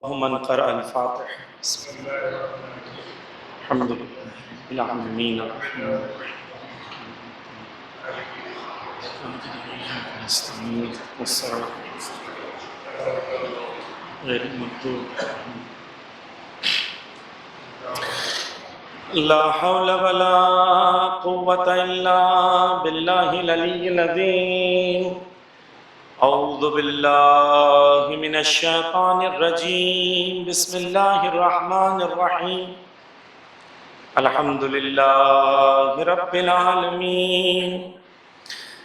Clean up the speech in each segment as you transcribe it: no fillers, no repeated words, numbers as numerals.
من قرأ الفاتح بسم الله الحمد لله العالمين غير المغضوب لا حول ولا قوة إلا بالله العلي العظيم أعوذ بالله من الشيطان الرجيم بسم الله الرحمن الرحيم الحمد لله رب العالمين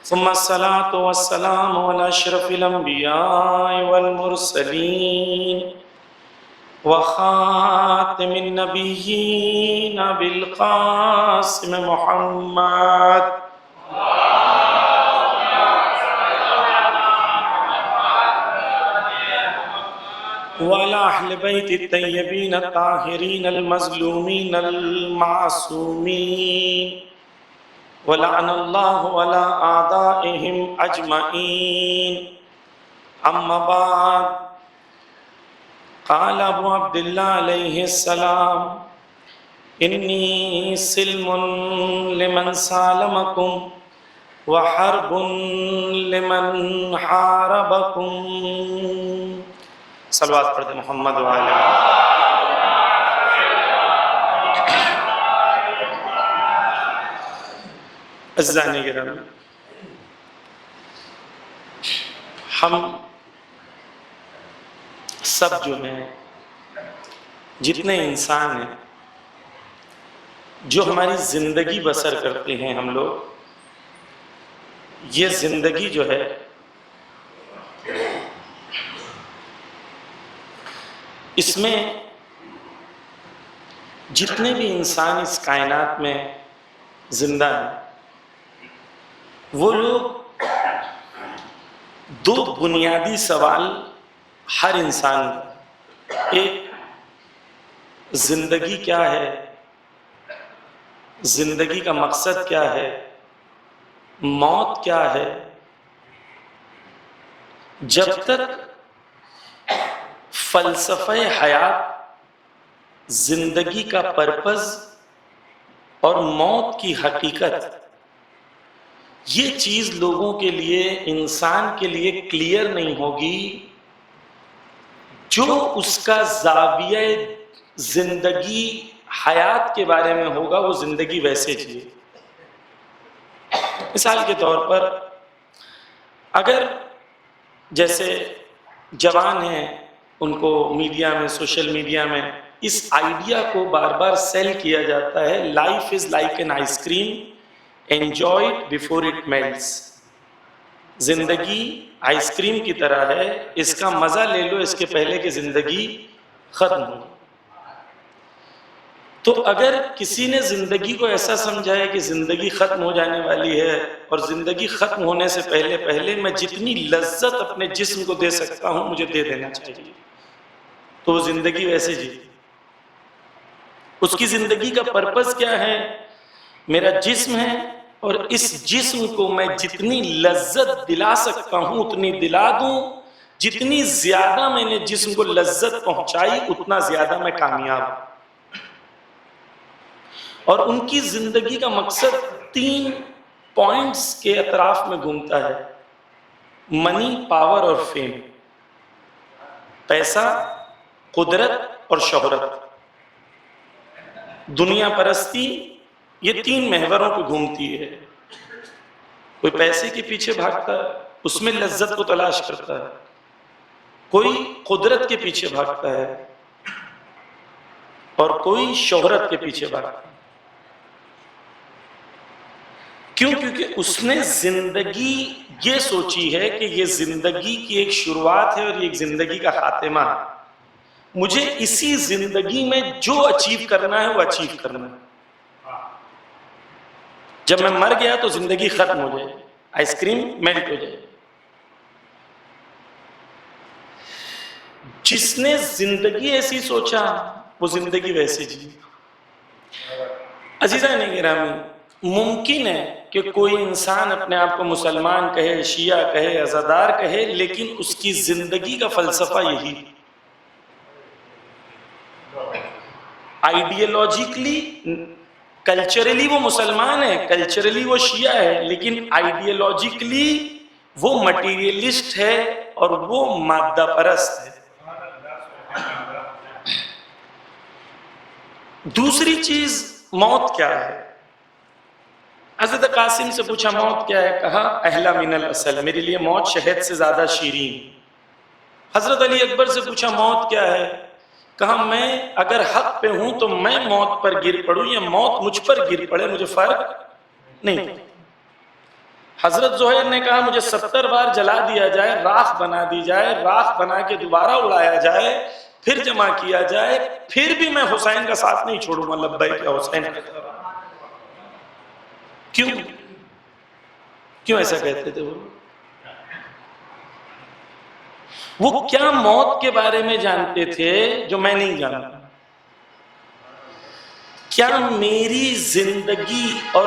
ثم الصلاة والسلام على أشرف الأنبياء والمرسلين وخاتم النبيين بالقاسم محمد وعلى أهل بيت الطيبين الطاهرين المظلومين المعصومين ولعن الله على أعدائهم أجمعين أما بعد قال أبو عبد الله عليه السلام إني سلم لمن سالمكم وحرب لمن حاربكم صلوات پڑھتے محمد وعلیہ عزیزانی گرامی، ہم سب جو ہیں، جتنے انسان ہیں جو ہماری زندگی بسر کرتے ہیں، ہم لوگ یہ زندگی جو ہے اس میں جتنے بھی انسان اس کائنات میں زندہ ہیں، وہ لوگ دو بنیادی سوال ہر انسان کا، ایک زندگی کیا ہے، زندگی کا مقصد کیا ہے، موت کیا ہے۔ جب تک فلسفہ حیات، زندگی کا پرپز اور موت کی حقیقت، یہ چیز لوگوں کے لیے، انسان کے لیے کلیئر نہیں ہوگی، جو اس کا زاویہ زندگی حیات کے بارے میں ہوگا وہ زندگی ویسے جیے۔ مثال کے طور پر اگر جیسے جوان ہیں، ان کو میڈیا میں، سوشل میڈیا میں اس آئیڈیا کو بار بار سیل کیا جاتا ہے، life is like an ice cream enjoy it before it melts. زندگی آئس کریم کی طرح ہے، اس کا مزہ لے لو اس کے پہلے کہ زندگی ختم ہو۔ تو اگر کسی نے زندگی کو ایسا سمجھا ہے کہ زندگی ختم ہو جانے والی ہے اور زندگی ختم ہونے سے پہلے میں جتنی لذت اپنے جسم کو دے سکتا ہوں مجھے دے دینا چاہیے، تو وہ زندگی ویسے جی۔ اس کی زندگی کا پرپس کیا ہے؟ میرا جسم ہے اور اس جسم کو میں جتنی لذت دلا سکتا ہوں اتنی دلا دوں، جتنی زیادہ میں نے جسم کو لذت پہنچائی اتنا زیادہ میں کامیاب ہوں۔ اور ان کی زندگی کا مقصد 3 پوائنٹس کے اطراف میں گھومتا ہے: منی، پاور اور فیم، پیسہ، قدرت اور شہرت، دنیا پرستی۔ یہ 3 محوروں پہ گھومتی ہے۔ کوئی پیسے کے پیچھے بھاگتا ہے، اس میں لذت کو تلاش کرتا ہے، کوئی قدرت کے پیچھے بھاگتا ہے اور کوئی شہرت کے پیچھے بھاگتا ہے۔ کیوں؟ کیونکہ اس نے زندگی یہ سوچی ہے کہ یہ زندگی کی ایک شروعات ہے اور یہ ایک زندگی کا خاتمہ ہے، مجھے اسی زندگی میں جو اچیو کرنا ہے وہ اچیو کرنا ہے۔ جب میں مر گیا تو زندگی ختم ہو جائے، آئس کریم میلٹ ہو جائے۔ جس نے زندگی ایسی سوچا وہ زندگی ویسے جی۔ عزیزان گرامی، ممکن ہے کہ کوئی انسان اپنے آپ کو مسلمان کہے، شیعہ کہے، عزادار کہے، لیکن اس کی زندگی کا فلسفہ یہی، آئیڈیالوجیکلی کلچرلی وہ مسلمان ہے، کلچرلی وہ شیعہ ہے، لیکن آئیڈیالوجیکلی وہ مٹیریلسٹ ہے اور وہ مادہ پرست ہے۔ دوسری چیز موت کیا ہے؟ حضرت قاسم سے پوچھا موت کیا ہے؟ کہا احلی من العسل، میرے لیے موت شہد سے زیادہ شیرین۔ حضرت علی اکبر سے پوچھا موت کیا ہے؟ کہا میں اگر حق پہ ہوں تو میں موت پر گر پڑوں یا موت مجھ پر گر پڑے، مجھے فرق نہیں۔ حضرت زہیر نے کہا مجھے 70 بار جلا دیا جائے، راکھ بنا دی جائے، راکھ بنا کے دوبارہ اڑایا جائے، پھر جمع کیا جائے، پھر بھی میں حسین کا ساتھ نہیں چھوڑوں گا، لبیک یا حسین کہتا رہا۔ کیوں ایسا کہتے تھے وہ کیا موت کے بارے میں جانتے تھے جو میں نہیں جانتا؟ کیا میری زندگی اور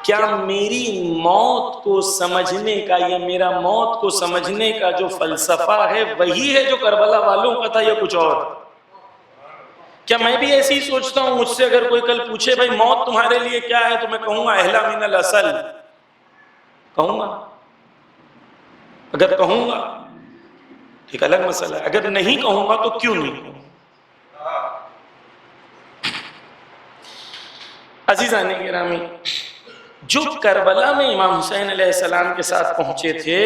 کیا میری موت کو سمجھنے کا یا میرا موت کو سمجھنے کا جو فلسفہ ہے وہی ہے جو کربلا والوں کا تھا یا کچھ اور؟ کیا میں بھی ایسے ہی سوچتا ہوں؟ مجھ سے اگر کوئی کل پوچھے بھائی موت تمہارے لیے کیا ہے تو میں کہوں گا احلی من العسل کہوں گا؟ اگر کہوں گا ایک الگ مسئلہ ہے، اگر نہیں کہوں گا تو کیوں نہیں کہوں گا؟ عزیزان گرامی، جو کربلا میں امام حسین علیہ السلام کے ساتھ پہنچے تھے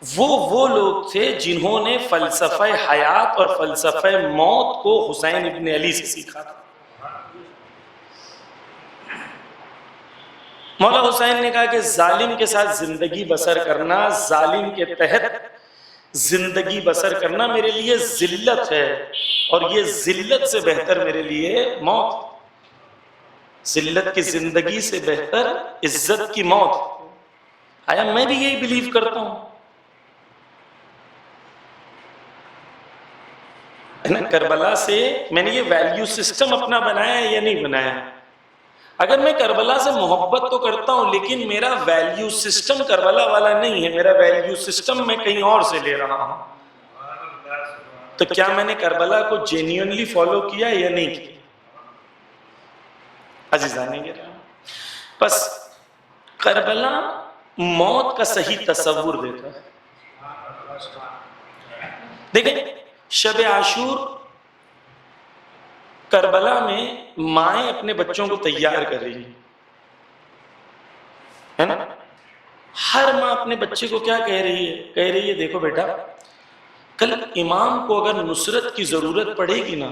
وہ لوگ تھے جنہوں نے فلسفہ حیات اور فلسفہ موت کو حسین ابن علی سے سیکھا تھا۔ مولا حسین نے کہا کہ ظالم کے ساتھ زندگی بسر کرنا، ظالم کے تحت زندگی بسر کرنا میرے لیے ذلت ہے، اور یہ ذلت سے بہتر میرے لیے موت، ذلت کی زندگی سے بہتر عزت کی موت۔ آیا میں بھی یہی بلیو کرتا ہوں؟ کربلا سے میں نے یہ ویلیو سسٹم اپنا بنایا ہے یا نہیں بنایا؟ اگر میں کربلا سے محبت تو کرتا ہوں لیکن میرا ویلیو سسٹم کربلا والا نہیں ہے، میرا ویلیو سسٹم میں کہیں اور سے لے رہا ہوں، تو کیا میں نے کربلا کو جینیونلی فالو کیا یا نہیں کیا؟ عزیزان گرامی، بس کربلا موت کا صحیح تصور دیتا ہے۔ دیکھیں شب عاشور کربلا میں مائیں اپنے بچوں کو تیار کر رہی ہے نا؟ ہر ماں اپنے بچے کو کیا کہہ رہی ہے دیکھو بیٹا، کل امام کو اگر نصرت کی ضرورت پڑے گی نا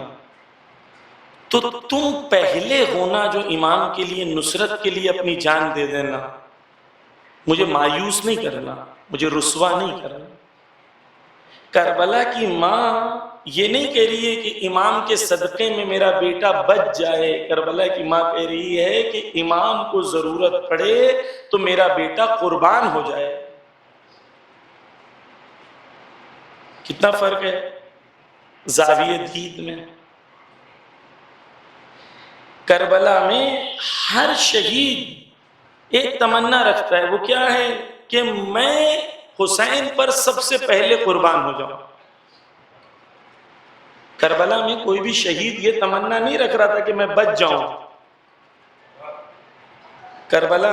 تو تم پہلے ہونا جو امام کے لیے نصرت کے لیے اپنی جان دے دینا، مجھے مایوس نہیں کرنا، مجھے رسوا نہیں کرنا۔ کربلا کی ماں یہ نہیں کہہ رہی ہے کہ امام کے صدقے میں میرا بیٹا بچ جائے، کربلا کی ماں کہہ رہی ہے کہ امام کو ضرورت پڑے تو میرا بیٹا قربان ہو جائے۔ کتنا فرق ہے زاویہ دید میں۔ کربلا میں ہر شہید ایک تمنا رکھتا ہے، وہ کیا ہے کہ میں حسین پر سب سے پہلے قربان ہو جاؤں۔ کربلا میں کوئی بھی شہید یہ تمنا نہیں رکھ رہا تھا کہ میں بچ جاؤں۔ کربلا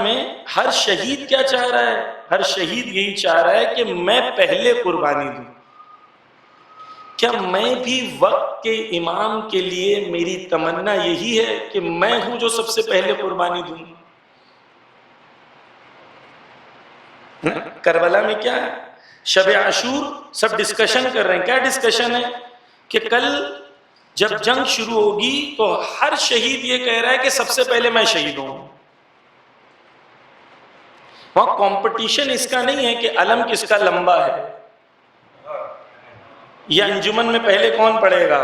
میں ہر شہید کیا چاہ رہا ہے؟ ہر شہید یہی چاہ رہا ہے کہ میں پہلے قربانی دوں۔ کیا میں بھی وقت کے امام کے لیے میری تمنا یہی ہے کہ میں ہوں جو سب سے پہلے قربانی دوں؟ کربلا میں کیا ہے؟ شب عاشور سب ڈسکشن کر رہے ہیں۔ کیا ڈسکشن ہے؟ کہ کل جب جنگ شروع ہوگی تو ہر شہید یہ کہہ رہا ہے کہ سب سے پہلے میں شہید ہوں۔ وہاں کمپٹیشن اس کا نہیں ہے کہ علم کس کا لمبا ہے یا انجمن میں پہلے کون پڑے گا۔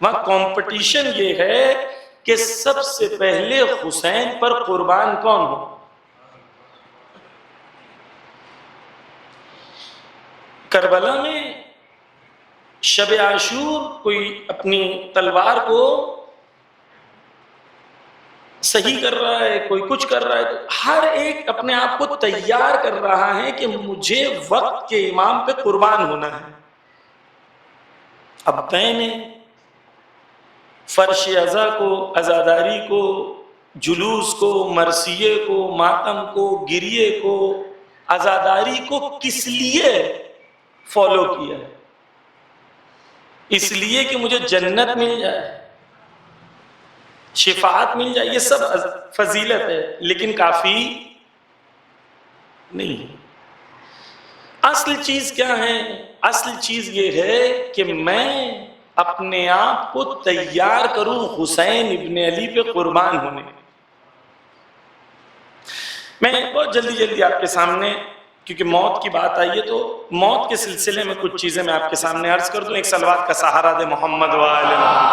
وہاں کمپٹیشن یہ ہے کہ سب سے پہلے حسین پر قربان کون ہو۔ کربلا میں شب عاشور کوئی اپنی تلوار کو صحیح کر رہا ہے، کوئی کچھ کر رہا ہے، تو ہر ایک اپنے آپ کو تیار کر رہا ہے کہ مجھے وقت کے امام پہ قربان ہونا ہے۔ اب میں نے فرش ازا کو، عزاداری کو، جلوس کو، مرثیے کو، ماتم کو، گریے کو، عزاداری کو کس لیے فالو کیا؟ اس لیے کہ مجھے جنت مل جائے، شفاعت مل جائے. یہ سب فضیلت ہے لیکن کافی نہیں. اصل چیز کیا ہے؟ اصل چیز یہ ہے کہ میں اپنے آپ کو تیار کروں حسین ابن علی پہ قربان ہونے. میں بہت جلدی آپ کے سامنے، کیونکہ موت کی بات آئی ہے تو موت کے سلسلے میں کچھ چیزیں میں آپ کے سامنے عرض کر دوں. ایک صلوات کا سہارا دے محمد وآل محمد.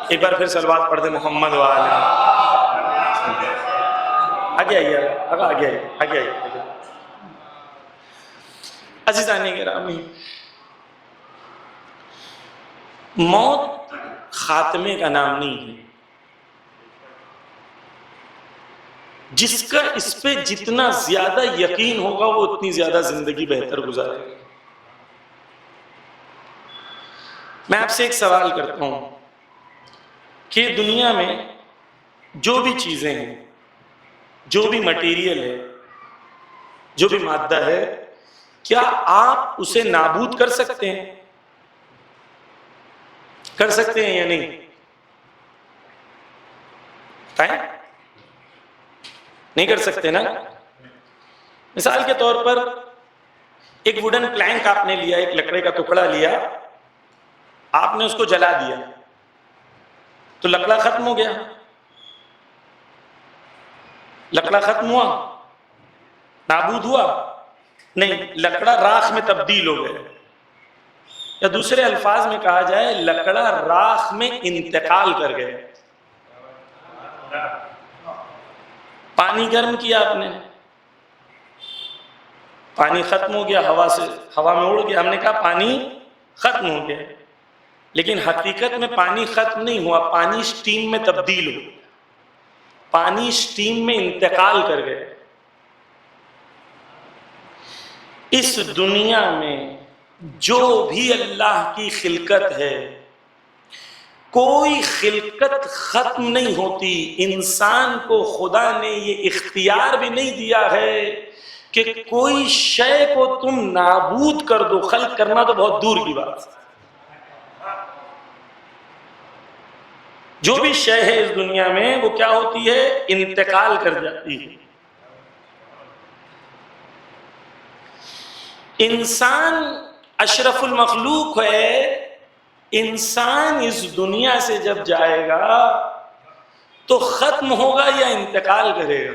ایک بار پھر صلوات پڑھ دے محمد وآل محمد. آگے آئیے. عزیزان گرامی، موت خاتمے کا نام نہیں ہے. جس کا اس پہ جتنا زیادہ یقین ہوگا وہ اتنی زیادہ زندگی بہتر گزارے گا. میں آپ سے ایک سوال کرتا ہوں کہ دنیا میں جو بھی چیزیں ہیں، جو بھی مٹیریل ہے، جو بھی مادہ ہے، کیا آپ اسے نابود کر سکتے ہیں؟ کر سکتے ہیں یا نہیں؟ بتائیں. نہیں کر سکتے نا. مثال کے طور پر ایک ووڈن پلینک آپ نے لیا، ایک لکڑے کا ٹکڑا لیا، آپ نے اس کو جلا دیا تو لکڑا ختم ہو گیا؟ لکڑا ختم ہوا؟ نابود ہوا؟ نہیں، لکڑا راکھ میں تبدیل ہو گیا. یا دوسرے الفاظ میں کہا جائے لکڑا راکھ میں انتقال کر گیا. پانی گرم کیا آپ نے، پانی ختم ہو گیا، ہوا میں اڑ گیا. ہم نے کہا پانی ختم ہو گیا، لیکن حقیقت میں پانی ختم نہیں ہوا، پانی اسٹیم میں تبدیل ہو، پانی اسٹیم میں انتقال کر گیا. اس دنیا میں جو بھی اللہ کی خلقت ہے، کوئی خلقت ختم نہیں ہوتی. انسان کو خدا نے یہ اختیار بھی نہیں دیا ہے کہ کوئی شے کو تم نابود کر دو. خلق کرنا تو بہت دور کی بات. جو بھی شے ہے اس دنیا میں وہ کیا ہوتی ہے؟ انتقال کر جاتی ہے. انسان اشرف المخلوق ہے. انسان اس دنیا سے جب جائے گا تو ختم ہوگا یا انتقال کرے گا؟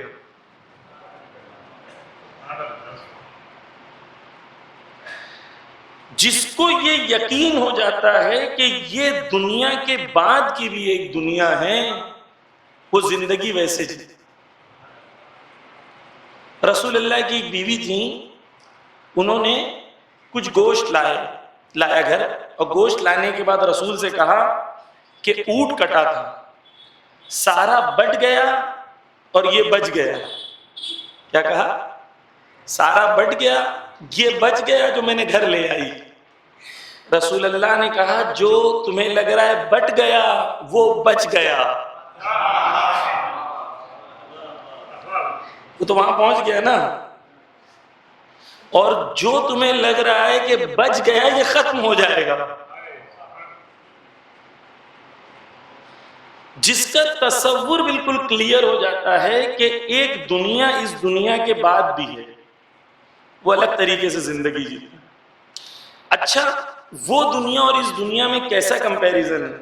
جس کو یہ یقین ہو جاتا ہے کہ یہ دنیا کے بعد کی بھی ایک دنیا ہے، وہ زندگی ویسے جی. رسول اللہ کی ایک بیوی تھی، انہوں نے کچھ گوشت لایا گھر، اور گوشت لانے کے بعد رسول سے کہا کہ اونٹ کٹا تھا، سارا بٹ گیا اور یہ بچ گیا. کیا کہا؟ سارا بٹ گیا، یہ بچ گیا جو میں نے گھر لے آئی. رسول اللہ نے کہا جو تمہیں لگ رہا ہے بٹ گیا وہ بچ گیا. وہ تو وہاں پہنچ گیا نا. اور جو تمہیں لگ رہا ہے کہ بچ گیا یہ ختم ہو جائے گا. جس کا تصور بالکل کلیئر ہو جاتا ہے کہ ایک دنیا اس دنیا کے بعد بھی ہے، وہ الگ طریقے سے زندگی جیتا. اچھا، وہ دنیا اور اس دنیا میں کیسا کمپیریزن ہے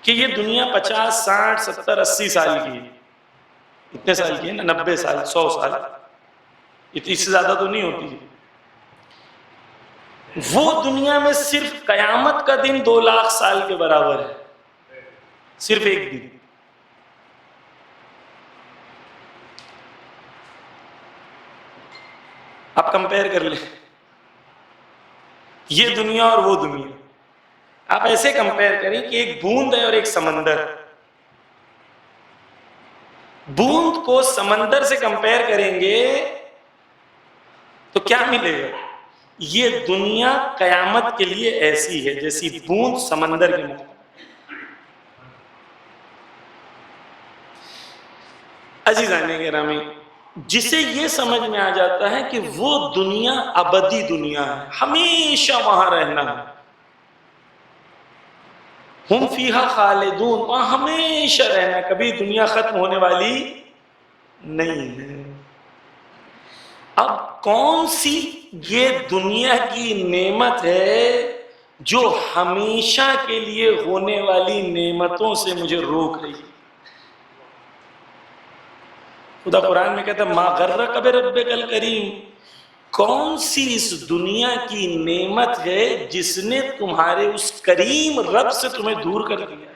کہ یہ دنیا 50 60 70 80 سال کی ہے. اتنے سال کی ہے نا، 90 سال 100 سال، اس سے زیادہ تو نہیں ہوتی. وہ دنیا میں صرف قیامت کا دن 2 لاکھ سال کے برابر ہے، صرف ایک دن. آپ کمپیئر کر لیں یہ دنیا اور وہ دنیا. آپ ایسے کمپیئر کریں کہ ایک بوند ہے اور ایک سمندر. بوند کو سمندر سے کمپیئر کریں گے تو کیا ملے گا؟ یہ دنیا قیامت کے لیے ایسی ہے جیسی بوند سمندر کے منہ۔ عزیزان گرامی، جسے یہ سمجھ میں آ جاتا ہے کہ وہ دنیا ابدی دنیا ہے، ہمیشہ وہاں رہنا ہے، ہم فیہا خالدون، وہاں ہمیشہ رہنا، کبھی دنیا ختم ہونے والی نہیں ہے۔ اب کون سی یہ دنیا کی نعمت ہے جو ہمیشہ کے لیے ہونے والی نعمتوں سے مجھے روک رہی ہے؟ خدا قرآن میں کہتا ہے ما غرک بربک الکریم، کون سی اس دنیا کی نعمت ہے جس نے تمہارے اس کریم رب سے تمہیں دور کر دیا؟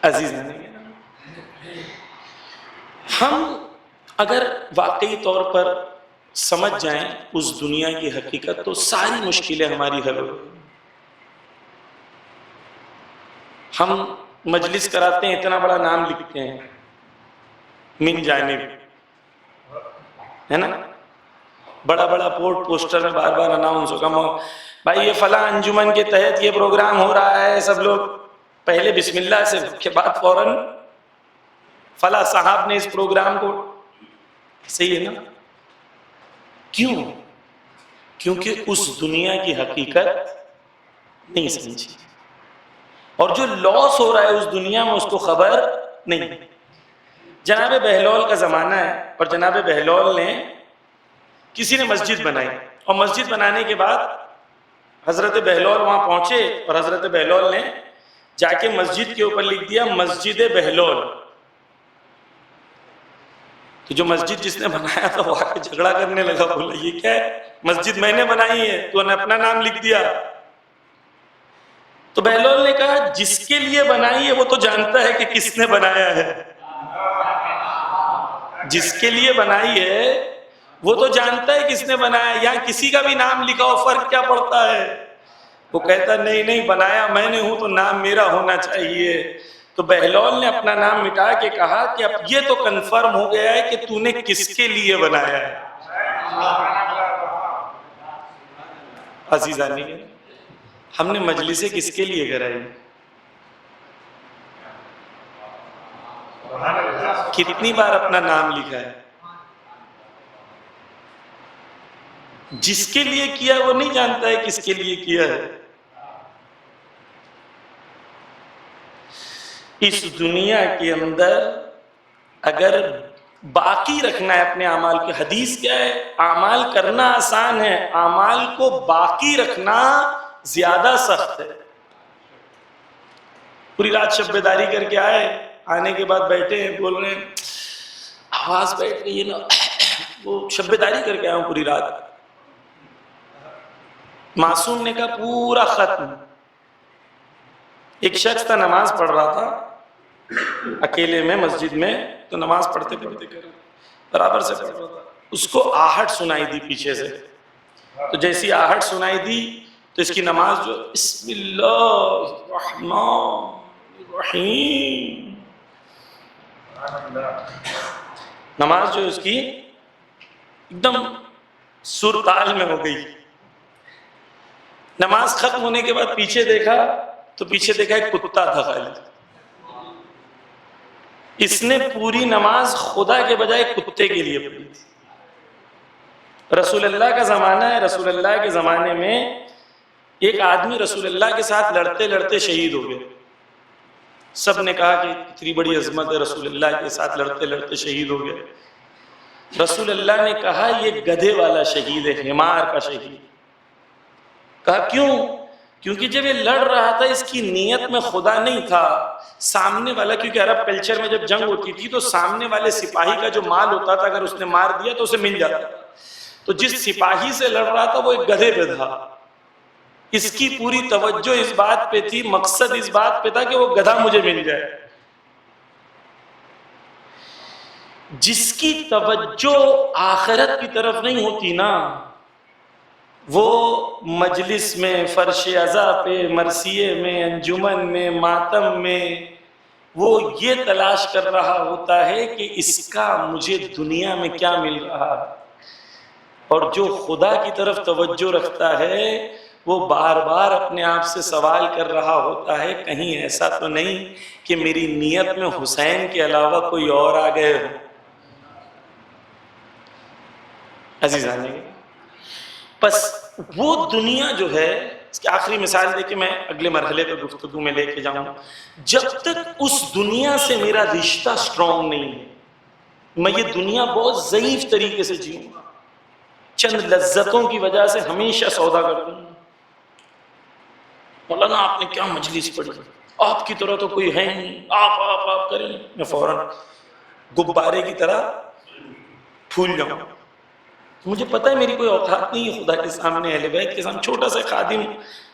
عزیزان، ہم اگر واقعی طور پر سمجھ جائیں اس دنیا کی حقیقت تو ساری مشکلیں ہماری حل ہو۔ ہم مجلس کراتے ہیں، اتنا بڑا نام لکھتے ہیں من جانب، ہے نا، بڑا بڑا بورڈ پوسٹر میں بار بار اناؤنس ہوگا، بھائی یہ فلاں انجمن کے تحت یہ پروگرام ہو رہا ہے، سب لوگ پہلے بسم اللہ سے کے بعد فوراً فلاں صاحب نے اس پروگرام کو، صحیح ہے نا؟ کیوں؟ کیونکہ اس دنیا کی حقیقت نہیں سمجھی، اور جو لاس ہو رہا ہے اس دنیا میں اس کو خبر نہیں۔ جناب بہلول کا زمانہ ہے، اور جناب بہلول نے کسی نے مسجد بنائی، اور مسجد بنانے کے بعد حضرت بہلول وہاں پہنچے، اور حضرت بہلول نے جا کے مسجد کے اوپر لکھ دیا مسجد بہلول۔ تو جو مسجد جس نے بنایا تھا وہ آ کے جھگڑا کرنے لگا، بولا یہ کیا ہے، مسجد میں نے بنائی ہے، تو نے اپنا نام لکھ دیا۔ تو بہلول نے کہا جس کے لیے بنائی ہے وہ تو جانتا ہے کہ کس نے بنایا ہے، جس کے لیے بنائی ہے وہ تو جانتا ہے کس نے بنایا ہے، یہاں کسی کا بھی نام لکھا ہو فرق کیا پڑتا ہے؟ وہ کہتا نہیں نہیں، بنایا میں نے ہوں تو نام میرا ہونا چاہیے۔ تو بہلول نے اپنا نام مٹا کے کہا کہ اب یہ تو کنفرم ہو گیا ہے کہ تو نے کس کے لیے بنایا ہے۔ عزیزان، ہم نے مجلسیں کس کے لیے کرائی؟ کتنی بار اپنا نام لکھا ہے؟ جس کے لیے کیا وہ نہیں جانتا ہے کس کے لیے کیا ہے۔ اس دنیا کے اندر اگر باقی رکھنا ہے اپنے اعمال کی، حدیث کیا ہے؟ اعمال کرنا آسان ہے، اعمال کو باقی رکھنا زیادہ سخت ہے۔ پوری رات شب بیداری کر کے آئے، آنے کے بعد بیٹھے ہیں، بول رہے ہیں آواز بیٹھ گئی ہے نا، وہ شب بیداری کر کے آئے ہوں پوری رات۔ معصوم نے کہا پورا ختم۔ ایک شخص تھا نماز پڑھ رہا تھا اکیلے میں مسجد میں، تو نماز پڑھتے پڑھتے کر برابر سے پڑھ رہا تھا، اس کو آہٹ سنائی دی پیچھے سے، تو جیسی آہٹ سنائی دی تو اس کی نماز جو بسم اللہ الرحمن الرحیم، نماز جو اس کی ایک دم سر تال میں ہو گئی۔ نماز ختم ہونے کے بعد پیچھے دیکھا تو پیچھے دیکھا ایک کتا تھا خالی۔ اس نے پوری نماز خدا کے بجائے کتے کے لیے پڑھی تھی۔ رسول اللہ کا زمانہ ہے، رسول اللہ کے زمانے میں ایک آدمی رسول اللہ کے ساتھ لڑتے لڑتے شہید ہو گئے۔ سب نے کہا کہ اتنی بڑی عظمت ہے، رسول اللہ کے ساتھ لڑتے لڑتے شہید ہو گئے۔ رسول اللہ نے کہا یہ گدھے والا شہید ہے، حمار کا شہید۔ کہا کیوں؟ کیونکہ جب یہ لڑ رہا تھا اس کی نیت میں خدا نہیں تھا، سامنے والا، کیونکہ عرب کلچر میں جب جنگ ہوتی تھی تو سامنے والے سپاہی کا جو مال ہوتا تھا اگر اس نے مار دیا تو اسے مل جاتا تھا۔ تو جس سپاہی سے لڑ رہا تھا وہ ایک گدھے پہ تھا، اس کی پوری توجہ اس بات پہ تھی، مقصد اس بات پہ تھا کہ وہ گدھا مجھے مل جائے۔ جس کی توجہ آخرت کی طرف نہیں ہوتی نا، وہ مجلس میں، فرش عزا پہ، مرثیے میں، انجمن میں، ماتم میں وہ یہ تلاش کر رہا ہوتا ہے کہ اس کا مجھے دنیا میں کیا مل رہا ہے، اور جو خدا کی طرف توجہ رکھتا ہے وہ بار بار اپنے آپ سے سوال کر رہا ہوتا ہے کہیں ایسا تو نہیں کہ میری نیت میں حسین کے علاوہ کوئی اور آ گئے ہو۔ عزیزان، پس وہ دنیا جو ہے، اس کی آخری مثال دے کے میں اگلے مرحلے پر گفتگو میں لے کے جاؤں، جب تک اس دنیا سے میرا رشتہ سٹرونگ نہیں ہے، میں یہ دنیا بہت ضعیف طریقے سے جیوں گا، چند لذتوں کی وجہ سے ہمیشہ سودا کر دوں گا۔ مولانا آپ نے کیا مجلس پڑھی، آپ کی طرح تو کوئی ہے نہیں، آپ کریں، میں فوراً غبارے کی طرح پھول جاؤں۔ مجھے پتہ ہے میری کوئی اوقات نہیں ہے خدا کے سامنے، اہل بیت کے سامنے، چھوٹا سا خادم،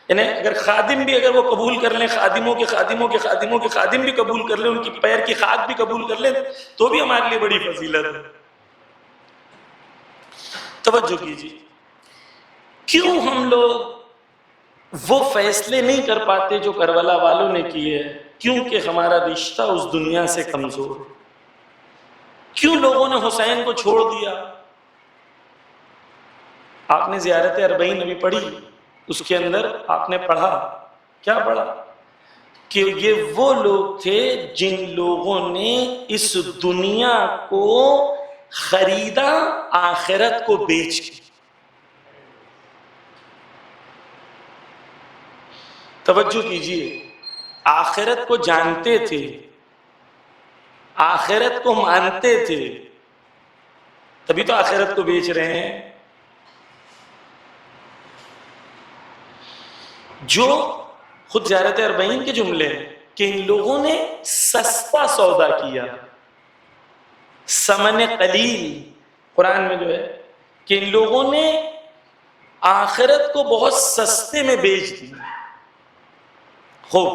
یعنی اگر خادم بھی اگر وہ قبول کر لیں، خادموں کے خادم بھی قبول کر لیں، ان کی پیر کی خاک بھی قبول کر لیں، تو بھی ہمارے لیے بڑی فضیلت ہے۔ توجہ کیجیے، کیوں ہم لوگ وہ فیصلے نہیں کر پاتے جو کربلا والوں نے کیے؟ کیونکہ ہمارا رشتہ اس دنیا سے کمزور ہے۔ کیوں لوگوں نے حسین کو چھوڑ دیا؟ آپ نے زیارت اربعین ابھی پڑھی، اس کے اندر آپ نے پڑھا، کیا پڑھا؟ کہ یہ وہ لوگ تھے جن لوگوں نے اس دنیا کو خریدا آخرت کو بیچ کے۔ توجہ کیجئے، آخرت کو جانتے تھے، آخرت کو مانتے تھے، تبھی تو آخرت کو بیچ رہے ہیں۔ جو خود زیارت اربعین کے جملے ہیں کہ ان لوگوں نے سستا سودا کیا، ثمن قلیل، قرآن میں جو ہے کہ ان لوگوں نے آخرت کو بہت سستے میں بیچ دی۔ خوب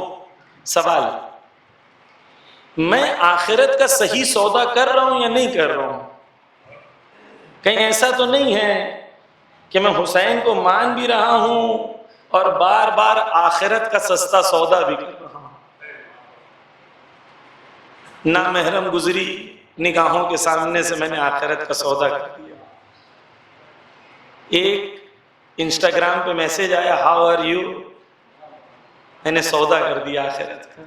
سوال، میں آخرت کا صحیح سودا کر رہا ہوں یا نہیں کر رہا ہوں؟ کہیں ایسا تو نہیں ہے کہ میں حسین کو مان بھی رہا ہوں اور بار بار آخرت کا سستا سودا بھی کر رہا ہوں؟ نامحرم گزری نگاہوں کے سامنے سے میں نے آخرت کا سودا کر دیا۔ ایک انسٹاگرام پہ میسج آیا، ہاؤ آر یو، میں نے سودا کر دیا آخرت کا۔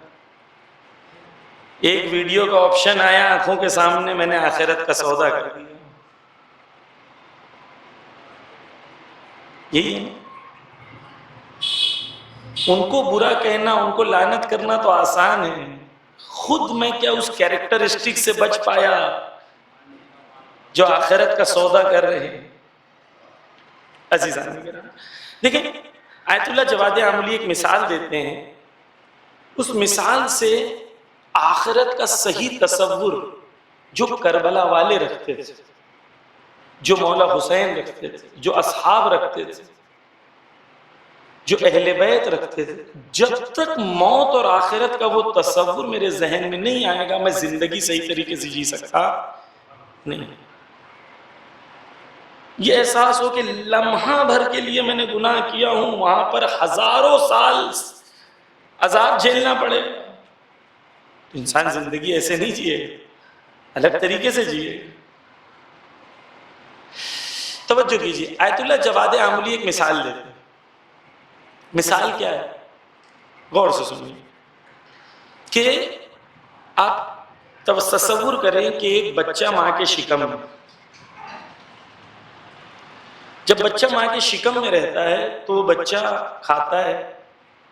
ایک ویڈیو کا آپشن آیا آنکھوں کے سامنے، میں نے آخرت کا سودا کر دیا۔ یہی ہے، ان کو برا کہنا، ان کو لعنت کرنا تو آسان ہے، خود میں کیا اس کیریکٹرسٹک سے بچ پایا جو آخرت کا سودا کر رہے ہیں؟ عزیزان دیکھیں، آیت اللہ جواد عاملی ایک مثال دیتے ہیں، اس مثال سے آخرت کا صحیح تصور جو کربلا والے رکھتے تھے، جو مولا حسین رکھتے تھے، جو اصحاب رکھتے تھے، جو اہل بیت رکھتے تھے، جب تک موت اور آخرت کا وہ تصور میرے ذہن میں نہیں آئے گا، میں زندگی صحیح طریقے سے جی سکتا نہیں۔ یہ احساس ہو کہ لمحہ بھر کے لیے میں نے گناہ کیا ہوں، وہاں پر ہزاروں سال عذاب جھیلنا پڑے، انسان زندگی ایسے نہیں جیے، الگ طریقے سے جیے۔ توجہ کیجیے، آیت اللہ جواد عاملی ایک مثال دیتے ہیں۔ مثال کیا ہے؟ غور سے سنیے کہ آپ تصور کریں کہ ایک بچہ ماں کے شکم میں، جب بچہ ماں کے شکم میں رہتا ہے تو وہ بچہ کھاتا ہے،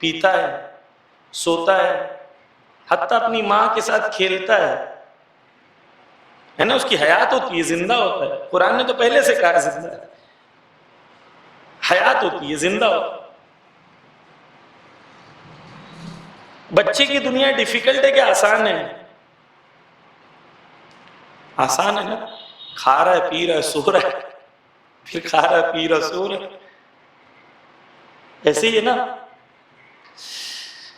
پیتا ہے، سوتا ہے، حتیٰ اپنی ماں کے ساتھ کھیلتا ہے نا، اس کی حیات ہوتی ہے، زندہ ہوتا ہے۔ قرآن نے تو پہلے سے کہا زندہ ہے، حیات ہوتی ہے، زندہ ہوتا ہے۔ بچے کی دنیا ڈیفیکلٹ ہے کہ آسان ہے؟ آسان ہے نا، کھا رہا ہے، پی رہا ہے، سو رہا ہے، پھر کھا رہا ہے، پی رہا ہے، سو رہا ہے، ایسے ہی ہے نا۔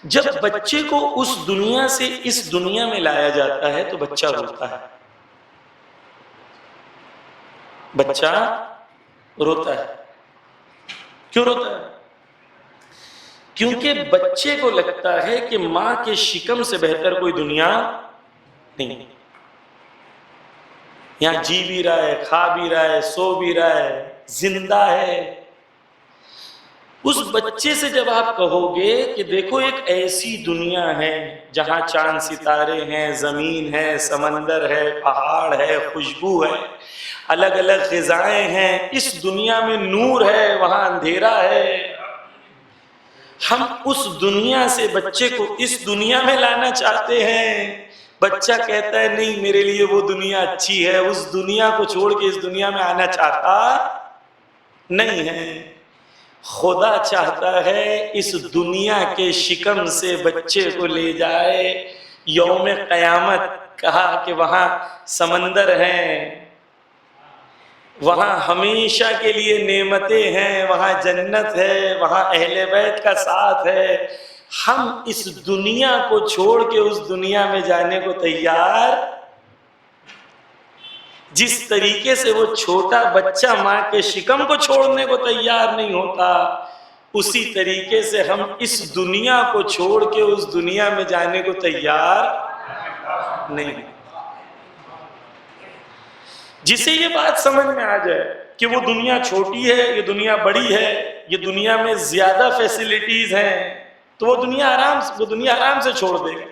جب بچے کو اس دنیا سے اس دنیا میں لایا جاتا ہے تو بچہ روتا ہے، بچہ روتا ہے۔ کیوں روتا ہے؟ کیونکہ بچے کو لگتا ہے کہ ماں کے شکم سے بہتر کوئی دنیا نہیں، یہاں جی بھی رہا ہے، کھا بھی رہا ہے، سو بھی رہا ہے، زندہ ہے۔ اس بچے سے جب آپ کہو گے کہ دیکھو ایک ایسی دنیا ہے جہاں چاند ستارے ہیں، زمین ہے، سمندر ہے، پہاڑ ہے، خوشبو ہے، الگ الگ غذائیں ہیں، اس دنیا میں نور ہے، وہاں اندھیرا ہے، ہم اس دنیا سے بچے کو اس دنیا میں لانا چاہتے ہیں، بچہ کہتا ہے نہیں میرے لیے وہ دنیا اچھی ہے، اس دنیا کو چھوڑ کے اس دنیا میں آنا چاہتا نہیں ہے۔ خدا چاہتا ہے اس دنیا کے شکم سے بچے کو لے جائے، یوم قیامت کہا کہ وہاں سمندر ہیں، وہاں ہمیشہ کے لیے نعمتیں ہیں، وہاں جنت ہے، وہاں اہل بیت کا ساتھ ہے، ہم اس دنیا کو چھوڑ کے اس دنیا میں جانے کو تیار۔ جس طریقے سے وہ چھوٹا بچہ ماں کے شکم کو چھوڑنے کو تیار نہیں ہوتا، اسی طریقے سے ہم اس دنیا کو چھوڑ کے اس دنیا میں جانے کو تیار نہیں۔ جسے یہ بات سمجھ میں آ جائے کہ وہ دنیا چھوٹی ہے، یہ دنیا بڑی ہے، یہ دنیا میں زیادہ فیسلٹیز ہیں، تو وہ دنیا آرام سے چھوڑ دے گا۔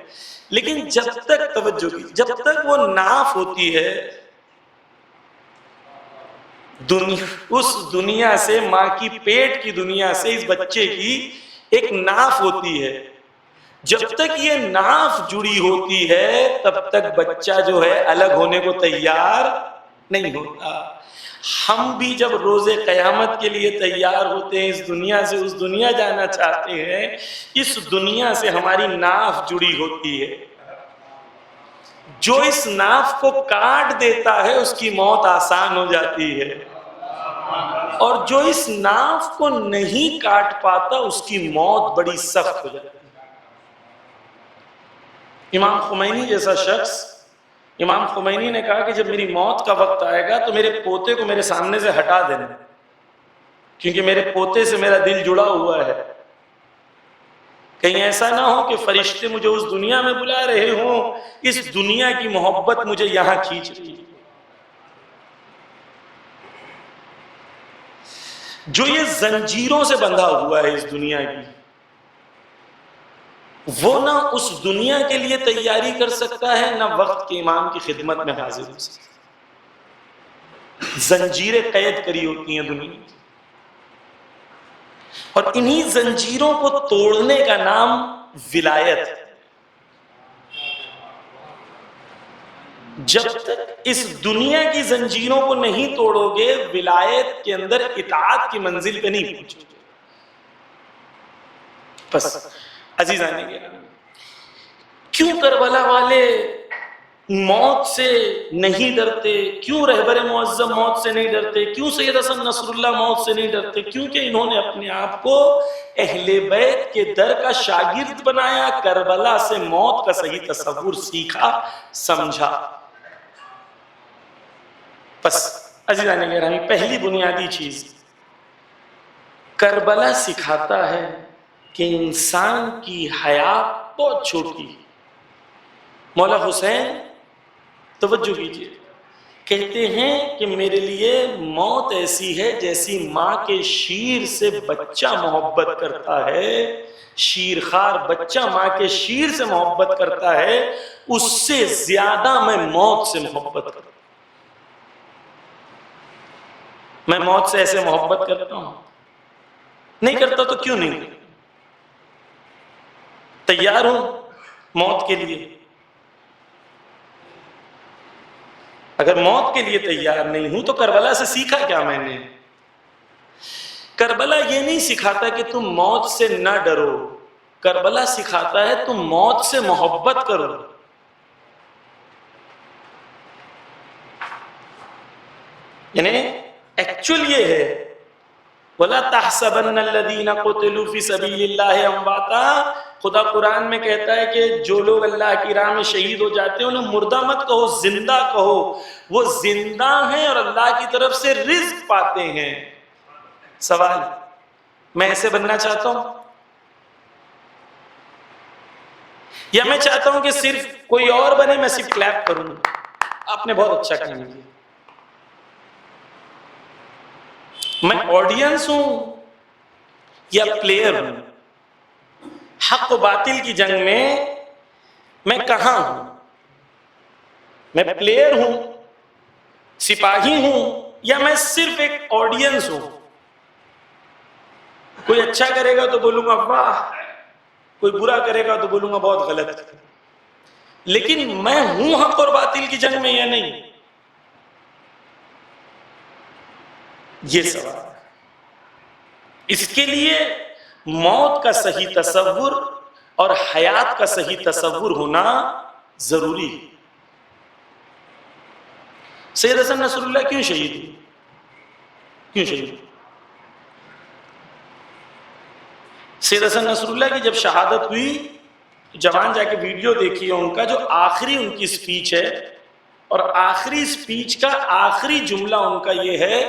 لیکن جب تک توجہ کی، جب تک وہ ناف ہوتی ہے اس دنیا سے، ماں کی پیٹ کی دنیا سے اس بچے کی ایک ناف ہوتی ہے، جب تک یہ ناف جڑی ہوتی ہے تب تک بچہ جو ہے الگ ہونے کو تیار نہیں ہوتا۔ ہم بھی جب روز قیامت کے لیے تیار ہوتے ہیں، اس دنیا سے اس دنیا جانا چاہتے ہیں، اس دنیا سے ہماری ناف جڑی ہوتی ہے، جو اس ناف کو کاٹ دیتا ہے اس کی موت آسان ہو جاتی ہے، اور جو اس ناف کو نہیں کاٹ پاتا اس کی موت بڑی سخت ہو جاتی ہے۔ امام خمینی جیسا شخص، امام خمینی نے کہا کہ جب میری موت کا وقت آئے گا تو میرے پوتے کو میرے سامنے سے ہٹا دینا، کیونکہ میرے پوتے سے میرا دل جڑا ہوا ہے، کہیں ایسا نہ ہو کہ فرشتے مجھے اس دنیا میں بلا رہے ہوں، اس دنیا کی محبت مجھے یہاں کھینچ رہی ہے۔ جو یہ زنجیروں سے بندھا ہوا ہے اس دنیا کی، وہ نہ اس دنیا کے لیے تیاری کر سکتا ہے، نہ وقت کے امام کی خدمت میں حاضر ہو سکتا ہے۔ زنجیریں قید کری ہوتی ہیں دنیا کی، اور انہی زنجیروں کو توڑنے کا نام ولایت ہے۔ جب تک اس دنیا کی زنجیروں کو نہیں توڑو گے، ولایت کے اندر اطاعت کی منزل پہ نہیں پہنچو گے۔ بس عزیزان گرامی، کیوں کربلا والے موت سے نہیں ڈرتے؟ کیوں رہبر معظم موت سے نہیں ڈرتے؟ کیوں سید حسن نصر اللہ موت سے نہیں ڈرتے؟ کیونکہ انہوں نے اپنے آپ کو اہل بیت کے در کا شاگرد بنایا، کربلا سے موت کا صحیح تصور سیکھا، سمجھا۔ بس عزیزان گرامی، پہلی بنیادی چیز کربلا سکھاتا ہے کہ انسان کی حیات بہت چھوٹی ہے۔ مولا حسین توجہ کیجیے، کہتے ہیں کہ میرے لیے موت ایسی ہے جیسی ماں کے شیر سے بچہ محبت کرتا ہے، شیرخوار بچہ ماں کے شیر سے محبت کرتا ہے، اس سے زیادہ میں موت سے محبت کرتا ہوں۔ میں موت سے ایسے محبت کرتا ہوں؟ نہیں کرتا تو کیوں نہیں کرتا؟ تیار ہوں موت کے لیے؟ اگر موت کے لیے تیار نہیں ہوں تو کربلا سے سیکھا کیا میں نے؟ کربلا یہ نہیں سکھاتا کہ تم موت سے نہ ڈرو، کربلا سکھاتا ہے تم موت سے محبت کرو۔ یعنی ایکچول یہ ہے، وَلَا تَحْسَبَنَّ الَّذِينَ قُتِلُوا فِي سَبِيلِ اللَّهِ أَمْوَاتًا، خدا قرآن میں کہتا ہے کہ جو لوگ اللہ کی راہ میں شہید ہو جاتے ہیں انہیں مردہ مت کہو، زندہ کہو، وہ زندہ ہیں اور اللہ کی طرف سے رزق پاتے ہیں۔ سوال، میں ایسے بننا چاہتا ہوں؟ یا میں چاہتا ہوں کہ صرف کوئی اور بنے، میں صرف کلیپ کروں، آپ نے بہت اچھا کام کیا. میں آڈینس ہوں یا پلیئر ہوں؟ حق و باطل کی جنگ میں کہاں ہوں؟ میں پلیئر ہوں، سپاہی ہوں، یا میں صرف ایک آڈینس ہوں؟ کوئی اچھا کرے گا تو بولوں گا واہ، کوئی برا کرے گا تو بولوں گا بہت غلط. لیکن میں ہوں حق اور باطل کی جنگ میں یا نہیں؟ یہ سوال. اس کے لیے موت کا صحیح تصور اور حیات کا صحیح تصور ہونا ضروری ہے. سید حسن نصر اللہ کیوں شہید ہوئے؟ کیوں شہید ہوئے؟ سید حسن نصر اللہ کی جب شہادت ہوئی، جوان جا کے ویڈیو دیکھیے ان کا، جو آخری ان کی سپیچ ہے، اور آخری سپیچ کا آخری جملہ ان کا یہ ہے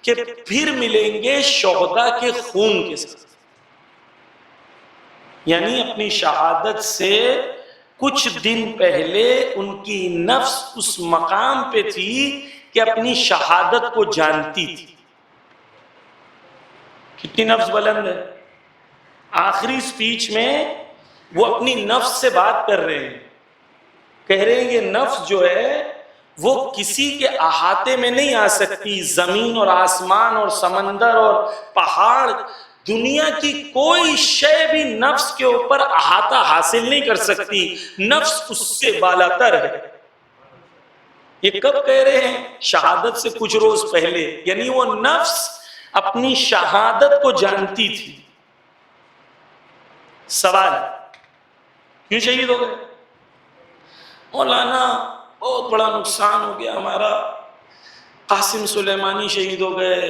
کہ پھر ملیں گے شہداء کے خون کے ساتھ. یعنی اپنی شہادت سے کچھ دن پہلے ان کی نفس اس مقام پہ تھی کہ اپنی شہادت کو جانتی تھی. کتنی نفس بلند ہے. آخری سپیچ میں وہ اپنی نفس سے بات کر رہے ہیں، کہہ رہے ہیں یہ نفس جو ہے وہ کسی کے احاطے میں نہیں آ سکتی. زمین اور آسمان اور سمندر اور پہاڑ، دنیا کی کوئی شے بھی نفس کے اوپر احاطہ حاصل نہیں کر سکتی. نفس اس سے بالاتر ہے. یہ کب کہہ رہے ہیں؟ شہادت سے کچھ روز پہلے. یعنی وہ نفس اپنی شہادت کو جانتی تھی. سوال، کیوں شہید ہو گئے؟ مولانا بہت بڑا نقصان ہو گیا ہمارا، قاسم سلیمانی شہید ہو گئے،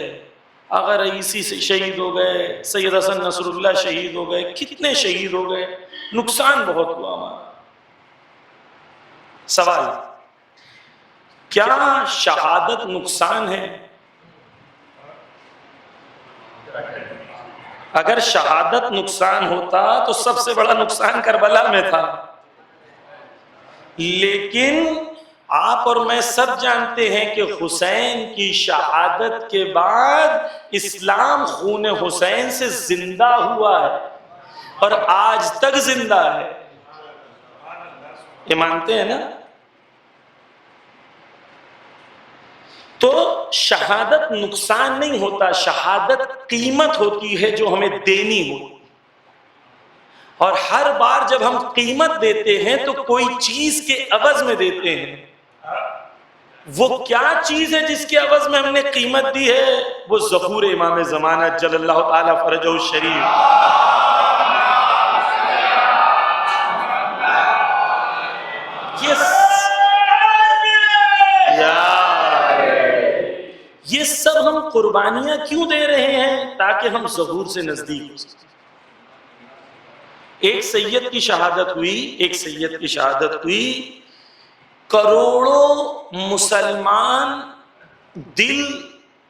آغا رئیسی سے شہید ہو گئے، سید حسن نصر اللہ شہید ہو گئے، کتنے شہید ہو گئے، نقصان بہت ہوا ہمارا. سوال، کیا شہادت نقصان ہے؟ اگر شہادت نقصان ہوتا تو سب سے بڑا نقصان کربلا میں تھا. لیکن آپ اور میں سب جانتے ہیں کہ حسین کی شہادت کے بعد اسلام خون حسین سے زندہ ہوا ہے اور آج تک زندہ ہے. یہ مانتے ہیں نا؟ تو شہادت نقصان نہیں ہوتا، شہادت قیمت ہوتی ہے جو ہمیں دینی ہوتی. اور ہر بار جب ہم قیمت دیتے ہیں تو کوئی چیز کے عوض میں دیتے ہیں. وہ کیا چیز ہے جس کے عوض میں ہم نے قیمت دی ہے؟ وہ ظہور امام زمانہ جل اللہ تعالی فرجہ الشریف. یہ سب ہم قربانیاں کیوں دے رہے ہیں؟ تاکہ ہم ظہور سے نزدیک ہو سکیں. ایک سید کی شہادت ہوئی، کروڑوں مسلمان دل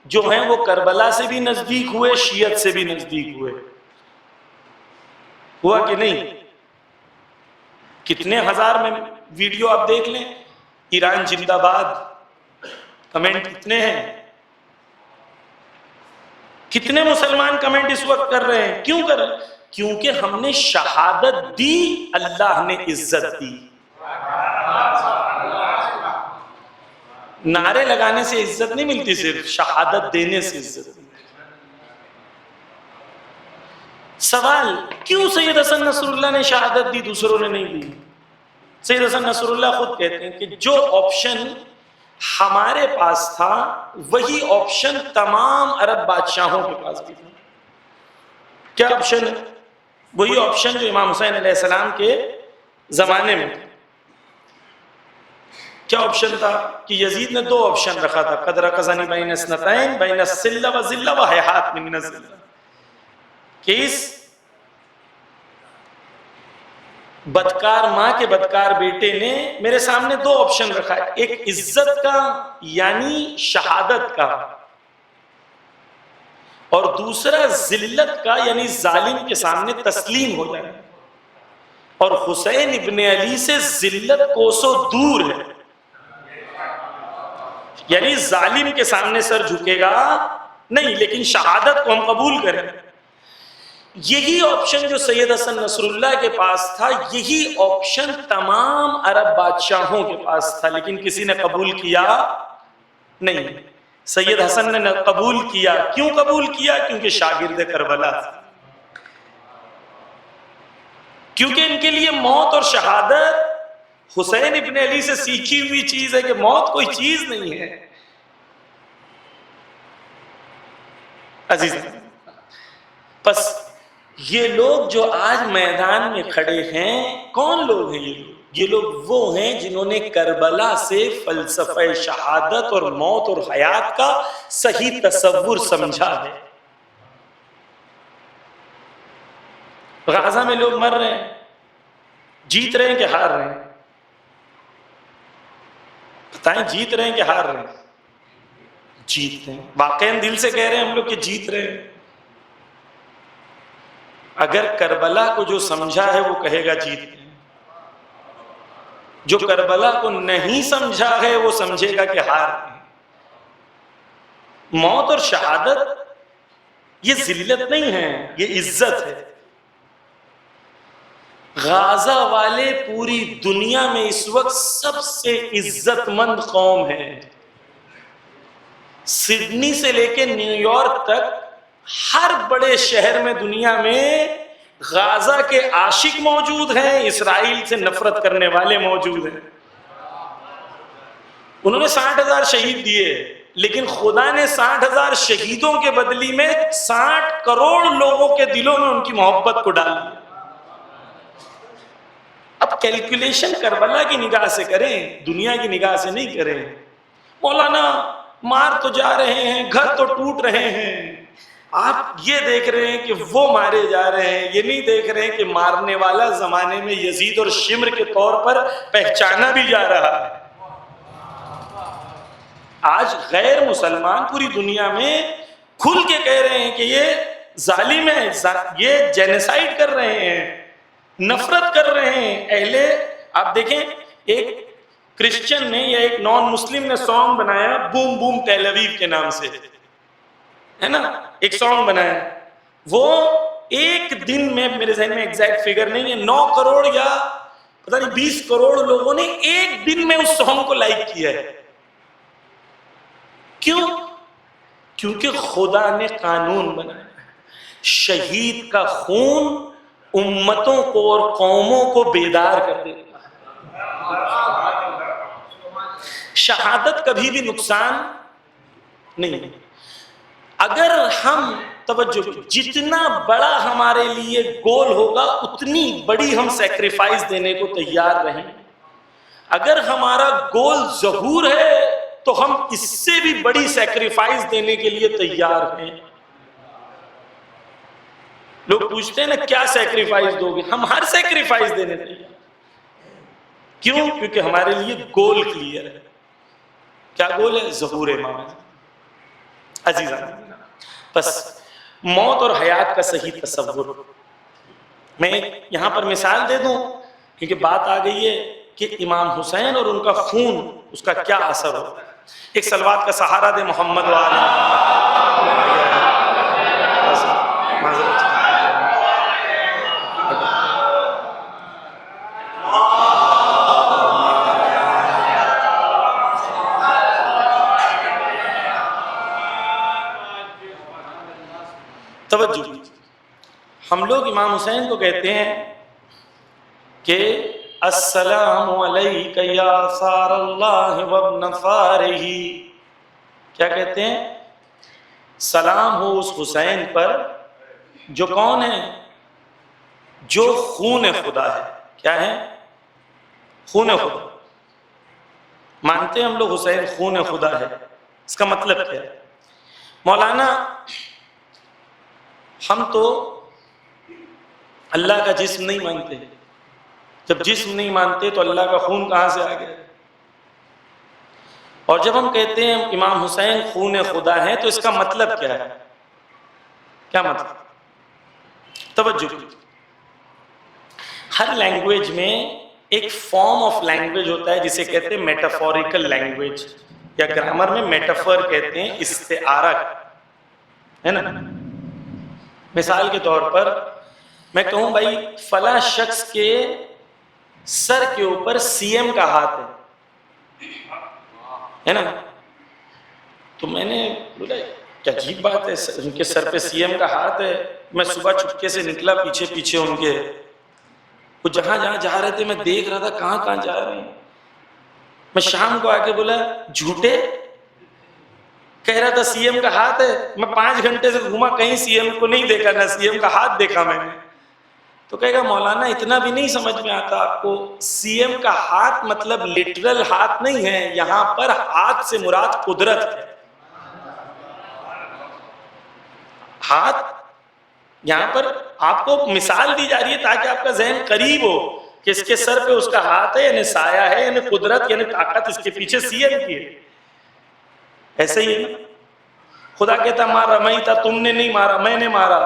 جو ہیں وہ کربلا سے بھی نزدیک ہوئے، شیعت سے بھی نزدیک ہوئے. ہوا کہ نہیں؟ کتنے ہزار میں ویڈیو آپ دیکھ لیں، ایران زندہ باد کمنٹ کتنے ہیں. کتنے مسلمان کمنٹ اس وقت کر رہے ہیں؟ کیوں کر رہے ہیں؟ کیونکہ ہم نے شہادت دی، اللہ نے عزت دی. نعرے لگانے سے عزت نہیں ملتی، صرف شہادت دینے سے عزت ملتی. سوال، کیوں سید حسن نصر اللہ نے شہادت دی، دوسروں نے نہیں دی؟ سید حسن نصر اللہ خود کہتے ہیں کہ جو آپشن ہمارے پاس تھا وہی آپشن تمام عرب بادشاہوں کے پاس بھی تھا. کیا آپشن ہے؟ وہی آپشن جو امام حسین علیہ السلام کے زمانے میں تھا. کیا آپشن تھا؟ کہ یزید نے دو آپشن رکھا تھا، قد رکزنی بین اثنتین بین السلہ و ذلہ و حیات من الذلہ، کہ اس بدکار ماں کے بدکار بیٹے نے میرے سامنے دو آپشن رکھا ہے، ایک عزت کا یعنی شہادت کا، اور دوسرا ذلت کا یعنی ظالم کے سامنے تسلیم ہو جائے. اور حسین ابن علی سے ذلت کوسوں دور ہے. یعنی ظالم کے سامنے سر جھکے گا نہیں، لیکن شہادت کو ہم قبول کریں. یہی آپشن جو سید حسن نصر اللہ کے پاس تھا، یہی آپشن تمام عرب بادشاہوں کے پاس تھا، لیکن کسی نے قبول کیا نہیں. سید حسن نے قبول کیا. کیوں قبول کیا؟ کیونکہ شاگرد کربلا تھا، کیونکہ ان کے لیے موت اور شہادت حسین ابن علی سے سیکھی ہوئی چیز ہے کہ موت کوئی چیز نہیں ہے. عزیز پس یہ لوگ جو آج میدان میں کھڑے ہیں، کون لوگ ہیں یہ لوگ؟ یہ لوگ وہ ہیں جنہوں نے کربلا سے فلسفہ شہادت اور موت اور حیات کا صحیح تصور سمجھا ہے. غزہ میں لوگ مر رہے ہیں، جیت رہے ہیں کہ ہار رہے ہیں؟ بتائیں، جیت رہے ہیں کہ ہار رہے ہیں؟ جیت رہے ہیں. واقعی دل سے کہہ رہے ہیں ہم لوگ کہ جیت رہے ہیں. اگر کربلا کو جو سمجھا ہے وہ کہے گا جیت رہے ہیں. جو کربلا کو نہیں سمجھا ہے وہ سمجھے گا کہ ہار رہے ہیں. موت اور شہادت یہ ذلت نہیں ہے، یہ عزت ہے. غازہ والے پوری دنیا میں اس وقت سب سے عزت مند قوم ہے. سڈنی سے لے کے نیو یارک تک ہر بڑے شہر میں دنیا میں غازہ کے عاشق موجود ہیں، اسرائیل سے نفرت کرنے والے موجود ہیں. انہوں نے 60,000 شہید دیے، لیکن خدا نے 60,000 شہیدوں کے بدلی میں 60 کروڑ لوگوں کے دلوں میں ان کی محبت کو ڈال دیا. اب کیلکولیشن کربلا کی نگاہ سے کریں، دنیا کی نگاہ سے نہیں کریں. مولانا مار تو جا رہے ہیں، گھر تو ٹوٹ رہے ہیں، آپ یہ دیکھ رہے ہیں کہ وہ مارے جا رہے ہیں، یہ نہیں دیکھ رہے ہیں کہ مارنے والا زمانے میں یزید اور شمر کے طور پر پہچانا بھی جا رہا ہے. آج غیر مسلمان پوری دنیا میں کھل کے کہہ رہے ہیں کہ یہ ظالم ہے، یہ جینیسائیڈ کر رہے ہیں، نفرت کر رہے ہیں. آپ دیکھیں، ایک کرسچن نے یا ایک نان مسلم نے سانگ بنایا بوم بوم تیل اویو کے نام سے، ہے نا، ایک سانگ بنایا. وہ ایک دن میں، میرے ذہن میں ایگزیکٹ فگر نہیں ہے، 9 کروڑ یا پتہ نہیں 20 کروڑ لوگوں نے ایک دن میں اس سانگ کو لائک کیا ہے. کیوں؟ کیونکہ خدا نے قانون بنایا، شہید کا خون امتوں کو اور قوموں کو بیدار کر دیتا ہے. شہادت کبھی بھی نقصان نہیں. اگر ہم توجہ، جتنا بڑا ہمارے لیے گول ہوگا اتنی بڑی ہم سیکریفائس دینے کو تیار رہیں. اگر ہمارا گول ظہور ہے تو ہم اس سے بھی بڑی سیکریفائس دینے کے لیے تیار ہیں. لوگ پوچھتے ہیں نا کیا سیکریفائس دو گے؟ ہم ہر سیکریفائس دینے تیار. کیوں؟ کیونکہ ہمارے لیے گول کلیئر ہے. کیا گول ہے؟ ظہور امام. عزیزان، بس موت اور حیات کا صحیح تصور. میں یہاں پر مثال دے دوں کیونکہ بات آ گئی ہے کہ امام حسین اور ان کا خون، اس کا کیا اثر ہوتا ہے. ایک صلوات کا سہارا دے محمد وآلہ. توجہ، ہم لوگ امام حسین کو کہتے ہیں کہ السلام علیک یا ثار اللہ وابن ثارہ. کیا کہتے ہیں؟ سلام ہو اس حسین پر جو کون ہے؟ جو خون خدا ہے. کیا ہے؟ خون خدا. مانتے ہیں ہم لوگ حسین خون خدا ہے. اس کا مطلب کیا ہے؟ مولانا ہم تو اللہ کا جسم نہیں مانتے. جب جسم نہیں مانتے تو اللہ کا خون کہاں سے آ گیا؟ اور جب ہم کہتے ہیں امام حسین خون خدا ہے تو اس کا مطلب کیا ہے؟ کیا مطلب؟ توجہ. ہر لینگویج میں ایک فارم آف لینگویج ہوتا ہے جسے کہتے ہیں میٹافوریکل لینگویج، یا گرامر میں میٹافور کہتے ہیں، استعارہ ہے نا. مثال کے طور پر میں کہوں بھائی فلاں شخص کے سر کے اوپر سی ایم کا ہاتھ ہے نا، تو میں نے بولا کیا عجیب بات ہے، ان کے سر پہ سی ایم کا ہاتھ ہے. میں صبح چپکے سے نکلا پیچھے پیچھے ان کے، وہ جہاں جہاں جا رہے تھے میں دیکھ رہا تھا کہاں کہاں جا رہے ہیں. میں شام کو آ کے بولا جھوٹے، کہہ رہا تھا سی ایم کا ہاتھ ہے. میں 5 گھنٹے سے گھوما، کہیں سی ایم کو نہیں دیکھا، نہ سی ایم کا ہاتھ دیکھا میں نے. تو کہے گا مولانا اتنا بھی نہیں سمجھ میں آتا آپ کو، سی ایم کا ہاتھ مطلب لٹرل ہاتھ نہیں ہے، یہاں پر ہاتھ سے مراد قدرت ہے. ہاتھ یہاں پر آپ کو مثال دی جا رہی ہے تاکہ آپ کا ذہن قریب ہو کہ اس کے سر پہ اس کا ہاتھ ہے، یعنی سایہ ہے، یعنی قدرت، یعنی طاقت اس کے پیچھے سی ایم کی ہے. ایسے ہی ہے نا، خدا کہتا مار رمیتا، تم نے نہیں مارا میں نے مارا،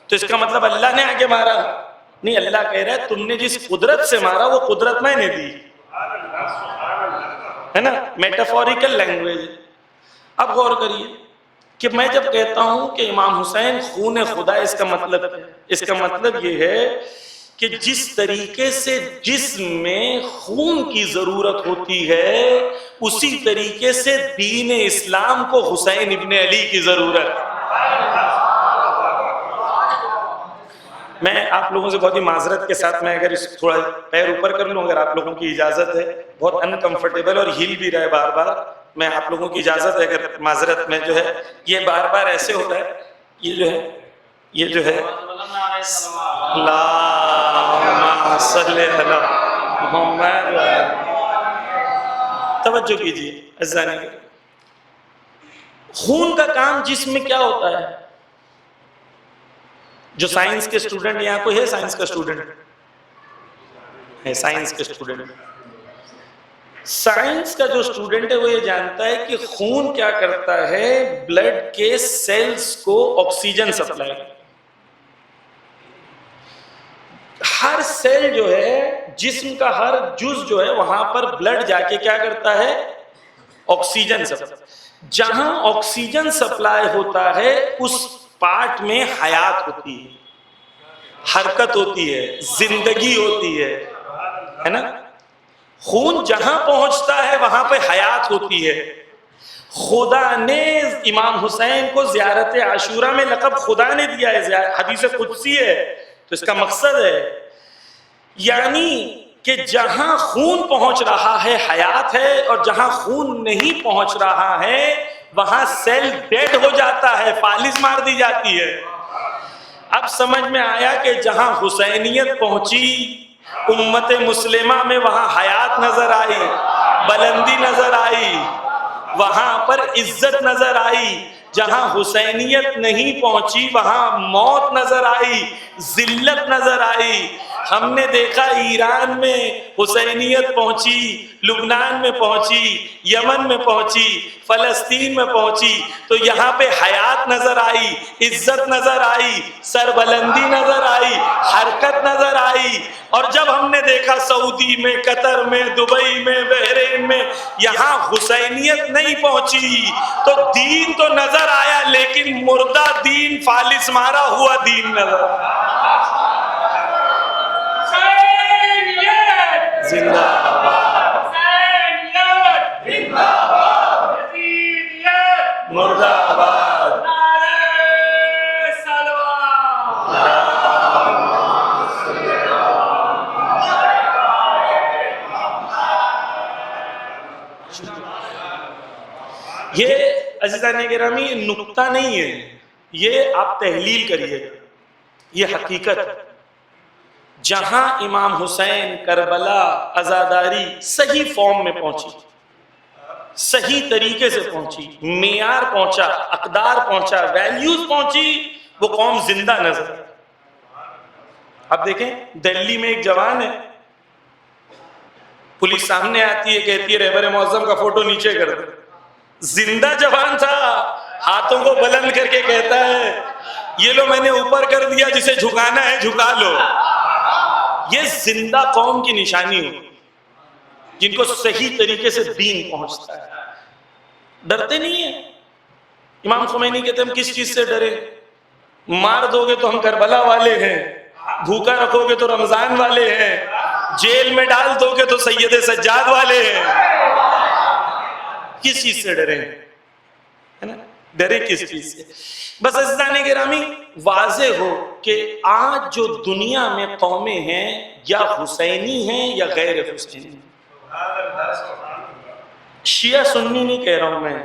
تو اس کا مطلب اللہ نے آگے مارا نہیں. اللہ کہہ رہا ہے تم نے جس قدرت سے مارا وہ قدرت میں نے دی، ہے نا. Metaphorical language. اب غور کریے کہ میں جب کہتا ہوں کہ امام حسین خون خدا، اس کا مطلب یہ ہے کہ جس طریقے سے جسم میں خون کی ضرورت ہوتی ہے اسی طریقے سے دین اسلام کو حسین ابن علی کی ضرورت ہے. میں آپ لوگوں سے بہت ہی معذرت کے ساتھ، میں اگر اس تھوڑا پیر اوپر کر لوں، اگر آپ لوگوں کی اجازت ہے، بہت انکمفرٹیبل اور ہل بھی رہا ہے بار بار، میں آپ لوگوں کی اجازت ہے اگر معذرت میں جو ہے یہ بار بار ایسے ہوتا ہے، یہ جو ہے اللہم صلی علی محمد. توجہ کیجیے عزیزان، خون کا کام جسم میں کیا ہوتا ہے؟ جو سائنس کے اسٹوڈنٹ یہاں کوئی ہے سائنس کا اسٹوڈنٹ ہے؟ سائنس کے اسٹوڈنٹ، سائنس کا جو اسٹوڈنٹ ہے وہ یہ جانتا ہے کہ خون کیا کرتا ہے، بلڈ کے سیلز کو آکسیجن سپلائی. ہر سیل جو ہے جسم کا ہر جز جو ہے وہاں پر بلڈ جا کے کیا کرتا ہے، آکسیجن سپلائی. جہاں آکسیجن سپلائی ہوتا ہے اس پارٹ میں حیات ہوتی ہے، حرکت ہوتی ہے، زندگی ہوتی ہے نا. خون جہاں پہنچتا ہے وہاں پہ حیات ہوتی ہے. خدا نے امام حسین کو زیارت عاشورہ میں لقب خدا نے دیا ہے، حدیث قدسی ہے، تو اس کا مقصد ہے یعنی کہ جہاں خون پہنچ رہا ہے حیات ہے، اور جہاں خون نہیں پہنچ رہا ہے وہاں سیل ڈیڈ ہو جاتا ہے، فالج مار دی جاتی ہے. اب سمجھ میں آیا کہ جہاں حسینیت پہنچی امت مسلمہ میں وہاں حیات نظر آئی، بلندی نظر آئی، وہاں پر عزت نظر آئی. جہاں حسینیت نہیں پہنچی وہاں موت نظر آئی، ذلت نظر آئی. ہم نے دیکھا ایران میں حسینیت پہنچی، لبنان میں پہنچی، یمن میں پہنچی، فلسطین میں پہنچی، تو یہاں پہ حیات نظر آئی، عزت نظر آئی، سربلندی نظر آئی، حرکت نظر آئی. اور جب ہم نے دیکھا سعودی میں، قطر میں، دبئی میں، بحرین میں یہاں حسینیت نہیں پہنچی تو دین تو نظر آیا لیکن مردہ دین، فالس مارا ہوا دین نظر آیا. زندہ آباد، مردہ آباد. یہ عزیزان گرامی نکتہ نہیں ہے، یہ آپ تحلیل کریے گا، یہ حقیقت ہے. جہاں امام حسین کربلا عزاداری صحیح فارم میں پہنچی، صحیح طریقے سے پہنچی، معیار پہنچا، اقدار پہنچا، ویلیوز پہنچی، وہ قوم زندہ نظر. اب دیکھیں دہلی میں ایک جوان ہے، پولیس سامنے آتی ہے کہتی ہے رہبر معظم کا فوٹو نیچے کر دو. زندہ جوان تھا، ہاتھوں کو بلند کر کے کہتا ہے یہ لو میں نے اوپر کر دیا، جسے جھکانا ہے جھکا لو. یہ زندہ قوم کی نشانی ہو جن کو صحیح طریقے سے دین پہنچتا ہے. ڈرتے نہیں ہیں. امام خمینی کہتے ہیں ہم کس چیز سے ڈرے؟ مار دو گے تو ہم کربلا والے ہیں، بھوکا رکھو گے تو رمضان والے ہیں، جیل میں ڈال دو گے تو سید سجاد والے ہیں. کس چیز سے ڈرے ہیں؟ ڈرے کس چیز سے؟ بس عزیزان گرامی واضح ہو کہ آج جو دنیا میں قومیں ہیں یا حسینی ہیں یا غیر حسینی ہیں. شیعہ سنی نہیں کہہ رہا ہوں میں.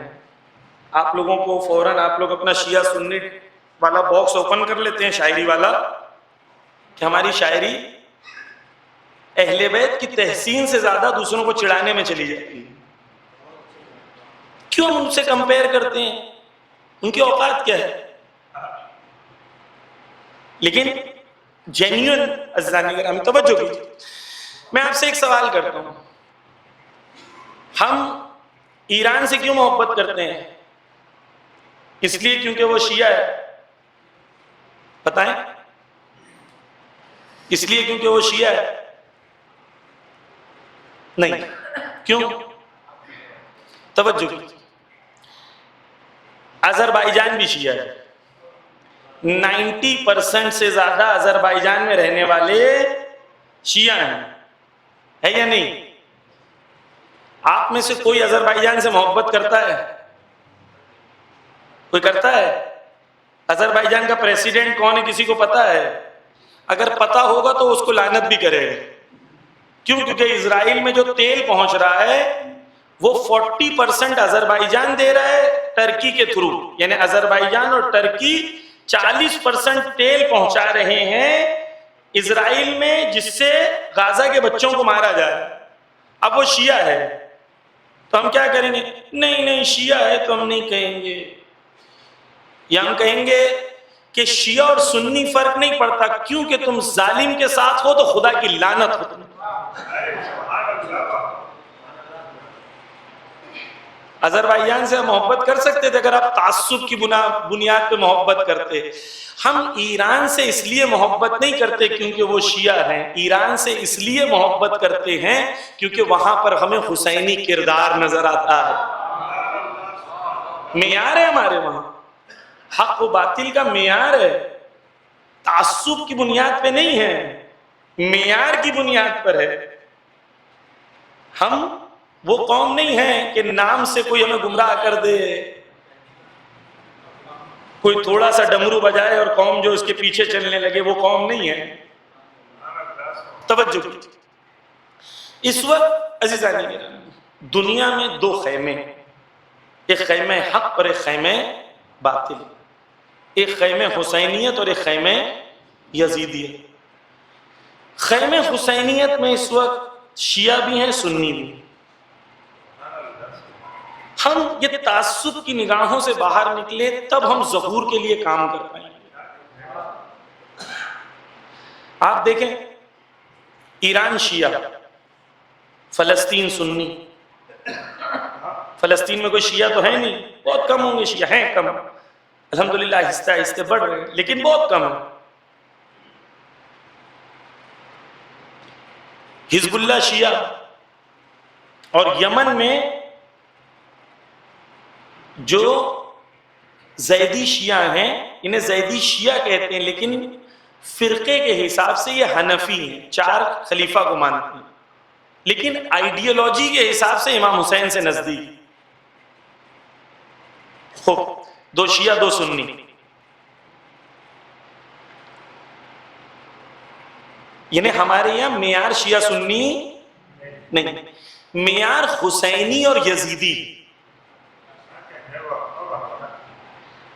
آپ لوگوں کو فوراً آپ لوگ اپنا شیعہ سنی والا باکس اوپن کر لیتے ہیں، شاعری والا، کہ ہماری شاعری اہل بیت کی تحسین سے زیادہ دوسروں کو چڑھانے میں چلی جاتی ہے. کیوں ان سے کمپیئر کرتے ہیں؟ ان کی اوقات کیا ہے؟ لیکن جینیون عزیزان گرامی توجہ کیجیے، میں آپ سے ایک سوال کرتا ہوں. ہم ایران سے کیوں محبت کرتے ہیں؟ اس لیے کیونکہ وہ شیعہ ہے؟ بتائیں. اس لیے کیونکہ وہ شیعہ ہے؟ نہیں. کیوں؟ توجہ کیجیے. آذربائیجان بھی شیعہ ہے. 90% سے زیادہ آذربائیجان میں رہنے والے شیعہ ہیں، ہے یا نہیں؟ آپ میں سے کوئی آذربائیجان سے محبت کرتا ہے؟ کوئی کرتا ہے؟ آذربائیجان کا پریسیڈنٹ کون ہے کسی کو پتا ہے؟ اگر پتا ہوگا تو اس کو لعنت بھی کرے گا. کیوں؟ کیونکہ اسرائیل میں جو تیل پہنچ رہا ہے وہ 40% آذربائیجان دے رہا ہے ٹرکی کے تھرو، یعنی آذربائیجان اور ٹرکی 40% تیل پہنچا رہے ہیں اسرائیل میں، جس سے غزہ کے بچوں کو مارا جائے. اب وہ شیعہ ہے تو ہم کیا کریں گے؟ نہیں شیعہ ہے تو ہم نہیں کہیں گے. یا ہم کہیں گے کہ شیعہ اور سنی فرق نہیں پڑتا، کیونکہ تم ظالم کے ساتھ ہو تو خدا کی لعنت ہو. آذربائیجان سے ہم محبت کر سکتے تھے اگر آپ تعصب کی بنیاد پہ محبت کرتے. ہم ایران سے اس لیے محبت نہیں کرتے کیونکہ وہ شیعہ ہیں، ایران سے اس لیے محبت کرتے ہیں کیونکہ وہاں پر ہمیں حسینی کردار نظر آتا ہے. معیار ہے ہمارے وہاں، حق و باطل کا معیار ہے، تعصب کی بنیاد پہ نہیں ہے، معیار کی بنیاد پر ہے. ہم وہ قوم نہیں ہے کہ نام سے کوئی ہمیں گمراہ کر دے، کوئی تھوڑا سا ڈمرو بجائے اور قوم جو اس کے پیچھے چلنے لگے، وہ قوم نہیں ہے. توجہ کیجیے. اس وقت عزیزان گرامی دنیا میں 2 خیمے، ایک خیمہ حق اور ایک خیمہ باطل، ایک خیمہ حسینیت اور ایک خیمہ یزیدیت. خیمہ حسینیت میں اس وقت شیعہ بھی ہیں، سنی بھی. ہم یہ تعصب کی نگاہوں سے باہر نکلے تب ہم ظہور کے لیے کام کر پائیں گے. آپ دیکھیں ایران شیعہ، فلسطین سنی. فلسطین میں کوئی شیعہ تو ہے نہیں، بہت کم ہوں گے شیعہ، ہیں کم الحمدللہ، آہستہ آہستہ بڑھ رہے ہیں لیکن بہت کم ہیں. حزب اللہ شیعہ، اور یمن میں جو زیدی شیعہ ہیں انہیں زیدی شیعہ کہتے ہیں، لیکن فرقے کے حساب سے یہ حنفی ہیں، 4 خلیفہ کو مانتے ہیں، لیکن آئیڈیالوجی کے حساب سے امام حسین سے نزدیک. خوب 2 شیعہ 2 سنی. یعنی ہمارے یہاں معیار شیعہ سنی نہیں، معیار حسینی اور یزیدی.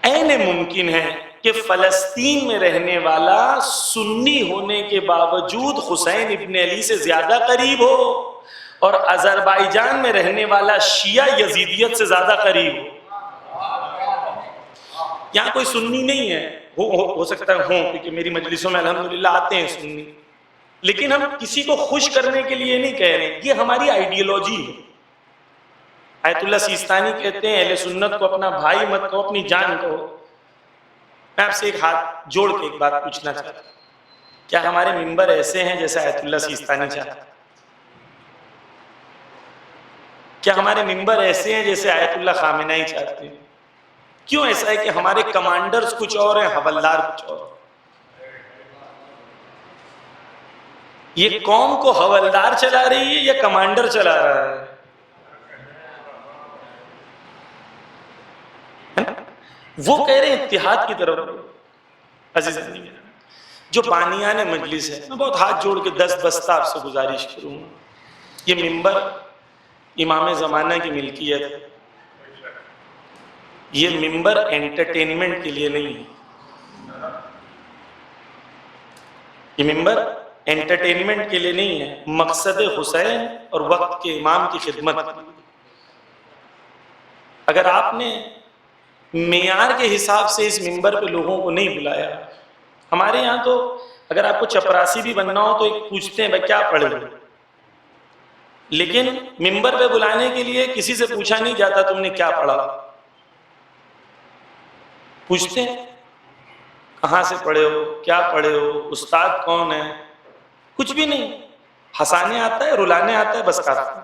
این ممکن ہے کہ فلسطین میں رہنے والا سنی ہونے کے باوجود حسین ابن علی سے زیادہ قریب ہو، اور آذربائیجان میں رہنے والا شیعہ یزیدیت سے زیادہ قریب ہو. یہاں کوئی سنی نہیں ہے، ہو سکتا ہے ہوں، کیونکہ میری مجلسوں میں الحمدللہ آتے ہیں سنی، لیکن ہم کسی کو خوش کرنے کے لیے نہیں کہہ رہے، یہ ہماری آئیڈیالوجی ہے. آیت اللہ سیستانی کہتے ہیں اہل سنت کو اپنا بھائی مت کہو، اپنی جان کہو. میں آپ سے ایک ہاتھ جوڑ کے ایک بات پوچھنا چاہتا ہوں. کیا ہمارے ممبر ایسے ہیں جیسے آیت اللہ سیستانی چاہتا ہے؟ کیا ہمارے ممبر ایسے ہیں جیسے آیت اللہ خامنہئی چاہتے ہیں؟ کیوں ایسا ہے کہ ہمارے کمانڈرز کچھ اور ہیں، حوالدار کچھ اور؟ یہ قوم کو حوالدار چلا رہی ہے یا کمانڈر چلا رہا ہے؟ وہ کہہ رہے ہیں اتحاد کی طرف۔ عزیزان جو بانیان مجلس ہے، میں بہت ہاتھ جوڑ کے 10 بستہ آپ سے گزارش کروں گا، یہ ممبر امام زمانہ کی ملکیت ہے، یہ ممبر انٹرٹینمنٹ کے لیے نہیں ہے، یہ ممبر انٹرٹینمنٹ کے لیے نہیں ہے، مقصد حسین اور وقت کے امام کی خدمت۔ اگر آپ نے معیار کے حساب سے اس ممبر پہ لوگوں کو نہیں بلایا، ہمارے یہاں تو اگر آپ کو چپراسی بھی بننا ہو تو ایک پوچھتے ہیں بھائی کیا پڑھے، لیکن ممبر پہ بلانے کے لیے کسی سے پوچھا نہیں جاتا تم نے کیا پڑھا، پوچھتے ہیں کہاں سے پڑھے ہو، کیا پڑھے ہو، استاد کون ہے، کچھ بھی نہیں، ہنسانے آتا ہے، رلانے آتا ہے، بس کافی۔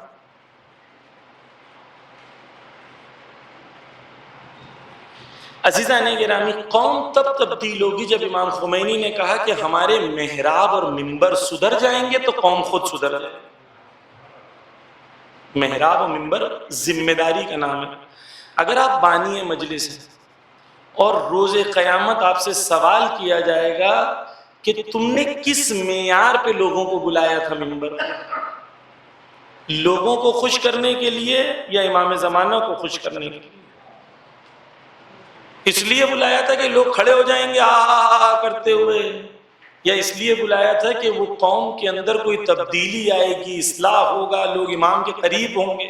عزیزان گرامی، قوم تب تبدیل ہوگی جب امام خمینی نے کہا کہ ہمارے محراب اور ممبر سدھر جائیں گے تو قوم خود سدھر جائے۔ محراب اور ممبر ذمہ داری کا نام ہے۔ اگر آپ بانی مجلس ہیں اور روز قیامت آپ سے سوال کیا جائے گا کہ تم نے کس معیار پہ لوگوں کو بلایا تھا ممبر، لوگوں کو خوش کرنے کے لیے یا امام زمانہ کو خوش کرنے کے لیے؟ اس لیے بلایا تھا کہ لوگ کھڑے ہو جائیں گے آ کرتے ہوئے، یا اس لیے بلایا تھا کہ وہ قوم کے اندر کوئی تبدیلی آئے گی، اصلاح ہوگا، لوگ امام کے قریب ہوں گے؟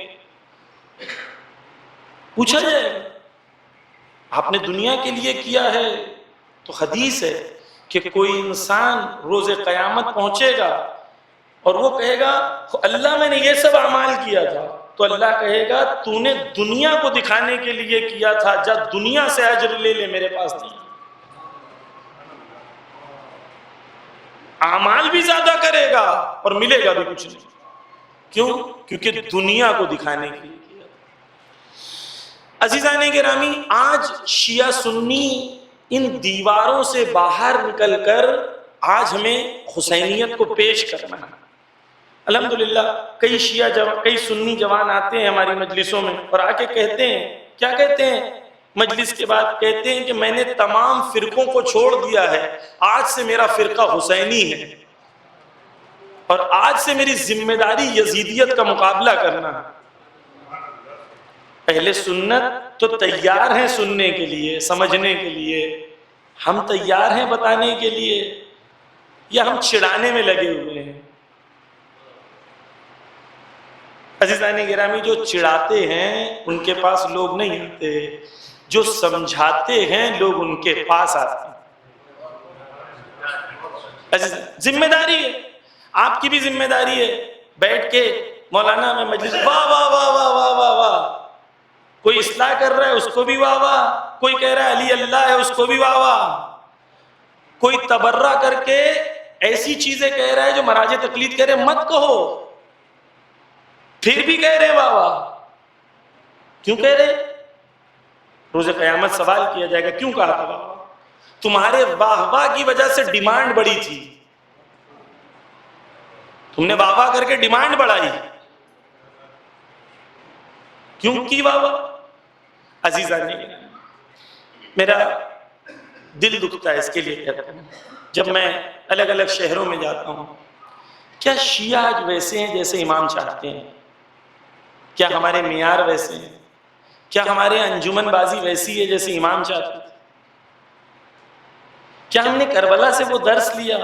پوچھا جائے گا آپ نے دنیا کے لیے کیا ہے؟ تو حدیث ہے کہ کوئی انسان روز قیامت پہنچے گا اور وہ کہے گا اللہ میں نے یہ سب اعمال کیا تھا، تو اللہ کہے گا تو نے دنیا کو دکھانے کے لیے کیا تھا، جا دنیا سے اجر لے لے، میرے پاس نہیں۔ اعمال بھی زیادہ کرے گا اور ملے گا بھی کچھ نہیں، کیوں؟ کیونکہ دنیا کو دکھانے کے لیے کیا۔ عزیزان گرامی، آج شیعہ سنی ان دیواروں سے باہر نکل کر آج ہمیں حسینیت کو پیش کرنا ہے۔ الحمدللہ کئی کئی سنی جوان آتے ہیں ہماری مجلسوں میں اور آ کے کہتے ہیں، کیا کہتے ہیں مجلس کے بعد؟ کہتے ہیں کہ میں نے تمام فرقوں کو چھوڑ دیا ہے، آج سے میرا فرقہ حسینی ہے، اور آج سے میری ذمہ داری یزیدیت کا مقابلہ کرنا ہے۔ اہل سنت تو تیار ہیں سننے کے لیے، سمجھنے کے لیے، ہم تیار ہیں بتانے کے لیے، یا ہم چڑھانے میں لگے ہوئے ہیں؟ عزیزان گرامی، جو چڑھاتے ہیں ان کے پاس لوگ نہیں آتے، جو سمجھاتے ہیں لوگ ان کے پاس آتے ہیں۔ ذمہ داری ہے، آپ کی بھی ذمہ داری ہے، بیٹھ کے مولانا میں مجلس واہ واہ واہ واہ واہ واہ واہ، کوئی اصلاح کر رہا ہے اس کو بھی واہ واہ، کوئی کہہ رہا ہے علی اللہ ہے اس کو بھی واہ واہ، کوئی تبرہ کر کے ایسی چیزیں کہہ رہا ہے جو مراجع تقلید کہہ رہے مت کہو، پھر بھی کہہ رہے واہ واہ۔ کیوں کہہ رہے؟ روز قیامت سوال کیا جائے گا کیوں کہا تھا واہ واہ؟ تمہارے واہ واہ کی وجہ سے ڈیمانڈ بڑی تھی، تم نے واہ واہ کر کے ڈیمانڈ بڑھائی، کیوں کی واہ واہ؟ عزیزان میرا دل دکھتا ہے اس کے لیے کہتا ہوں، جب میں الگ الگ شہروں میں جاتا ہوں، کیا شیعہ آج ویسے ہیں جیسے امام چاہتے ہیں؟ کیا ہمارے معیار ویسے ہیں؟ کیا ہمارے انجمن بازی ویسی ہے جیسے امام چاہتے تھے؟ کیا ہم نے کربلا سے وہ درس لیا؟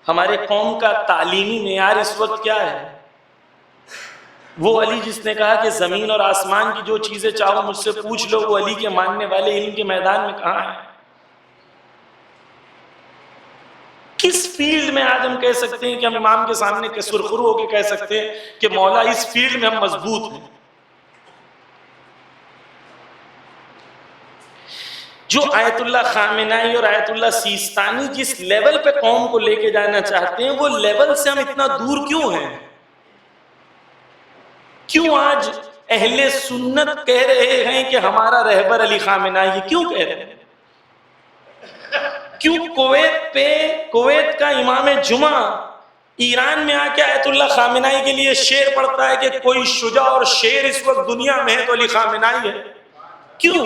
ہمارے قوم کا تعلیمی معیار اس وقت کیا ہے؟ وہ علی جس نے کہا کہ زمین اور آسمان کی جو چیزیں چاہو مجھ سے پوچھ لو، وہ علی کے ماننے والے علم کے میدان میں کہاں ہیں؟ کس فیلڈ میں آج ہم کہہ سکتے ہیں کہ ہم امام کے سامنے کے سرخرو ہو کے کہہ سکتے ہیں کہ مولا اس فیلڈ میں ہم مضبوط ہیں؟ جو آیت اللہ خامنائی اور آیت اللہ سیستانی جس لیول پہ قوم کو لے کے جانا چاہتے ہیں، وہ لیول سے ہم اتنا دور کیوں ہیں؟ کیوں آج اہل سنت کہہ رہے ہیں کہ ہمارا رہبر علی خامنائی؟ کیوں کہہ رہے ہیں؟ کیوں کویت کا امام جمعہ ایران میں آ کے آیت اللہ خامنائی کے لیے شعر پڑھتا ہے کہ کوئی شجاع اور شیر اس وقت دنیا میں ہے تو علی خامنائی ہے؟ کیوں؟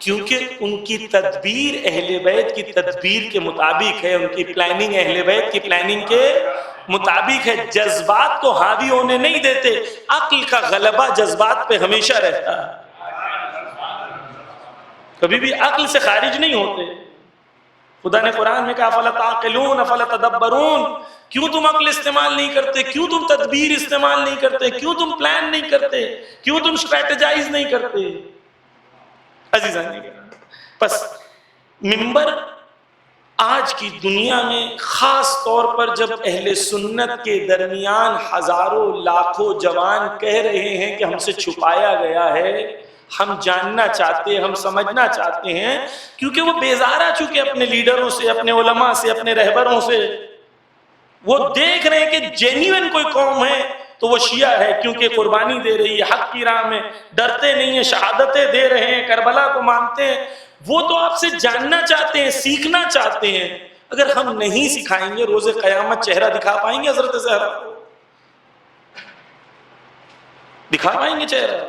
کیونکہ ان کی تدبیر اہل بیت کی تدبیر کے مطابق ہے، ان کی پلاننگ اہل بیت کی پلاننگ کے مطابق ہے، جذبات کو حاوی ہونے نہیں دیتے۔ عقل کا غلبہ جذبات پہ ہمیشہ رہتا ہے، کبھی بھی عقل سے خارج نہیں ہوتے۔ خدا نے قرآن میں کہا افلا تعقلون افلا تدبرون، کیوں تم عقل استعمال نہیں کرتے؟ کیوں تم تدبیر استعمال نہیں کرتے؟ کیوں تم پلان نہیں کرتے؟ کیوں تم اسٹریٹجائز نہیں کرتے؟ عزیزان، بس ممبر آج کی دنیا میں خاص طور پر جب اہل سنت کے درمیان ہزاروں لاکھوں جوان کہہ رہے ہیں کہ ہم سے چھپایا گیا ہے، ہم جاننا چاہتے ہیں، ہم سمجھنا چاہتے ہیں، کیونکہ وہ بیزار آ چکے اپنے لیڈروں سے، اپنے علماء سے، اپنے رہبروں سے۔ وہ دیکھ رہے ہیں کہ جینیون کوئی قوم ہے تو وہ شیعہ ہے، کیونکہ قربانی دے رہی ہے حق کی راہ میں، ڈرتے نہیں ہیں، شہادتیں دے رہے ہیں، کربلا کو مانتے ہیں۔ وہ تو آپ سے جاننا چاہتے ہیں، سیکھنا چاہتے ہیں۔ اگر ہم نہیں سکھائیں گے، روز قیامت چہرہ دکھا پائیں گے حضرت زہرا کو؟ دکھا پائیں گے چہرہ؟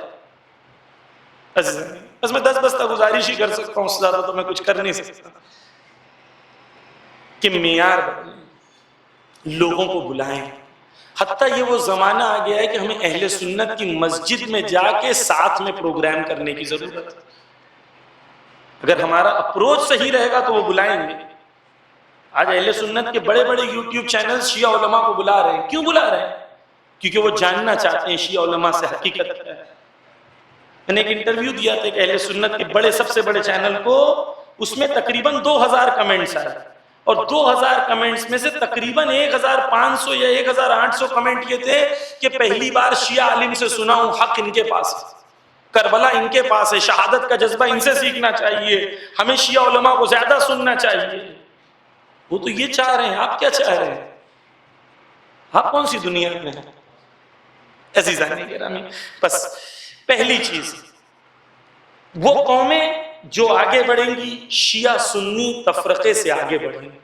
بس میں 10 بستہ گزارش ہی کر سکتا ہوں، اس سے زیادہ تو میں کچھ کر نہیں سکتا، کہ معیار بدلیں، لوگوں کو بلائیں۔ حتیٰ یہ وہ زمانہ آ گیا ہے کہ ہمیں اہل سنت کی مسجد میں جا کے ساتھ میں پروگرام کرنے کی ضرورت ہے۔ اگر ہمارا اپروچ صحیح رہے گا تو وہ بلائیں گے۔ آج اہل سنت کے بڑے بڑے یوٹیوب چینل شیعہ علماء کو بلا رہے ہیں۔ کیوں بلا رہے ہیں؟ کیونکہ وہ جاننا چاہتے ہیں شیعہ علماء سے حقیقت ہے۔ میں نے ایک انٹرویو دیا تھا کہ اہل سنت کے سب سے بڑے چینل کو، اس میں تقریباً 2000 کمنٹس آئے، اور 2000 کمنٹس میں سے تقریباً 1500 یا 1800 کمنٹ یہ تھے کہ پہلی بار شیعہ عالم سے سنا ہوں، حق ان کے پاس ہے، کربلا ان کے پاس ہے، شہادت کا جذبہ ان سے سیکھنا چاہیے، ہمیں شیعہ علماء کو زیادہ سننا چاہیے۔ وہ تو یہ چاہ رہے ہیں، آپ کیا چاہ رہے ہیں؟ آپ کون سی دنیا میں ہیں؟ عزیزان گرامی، بس پہلی چیز، وہ قومیں جو آگے بڑھیں گی شیعہ سنی تفرقے سے آگے بڑھیں گی،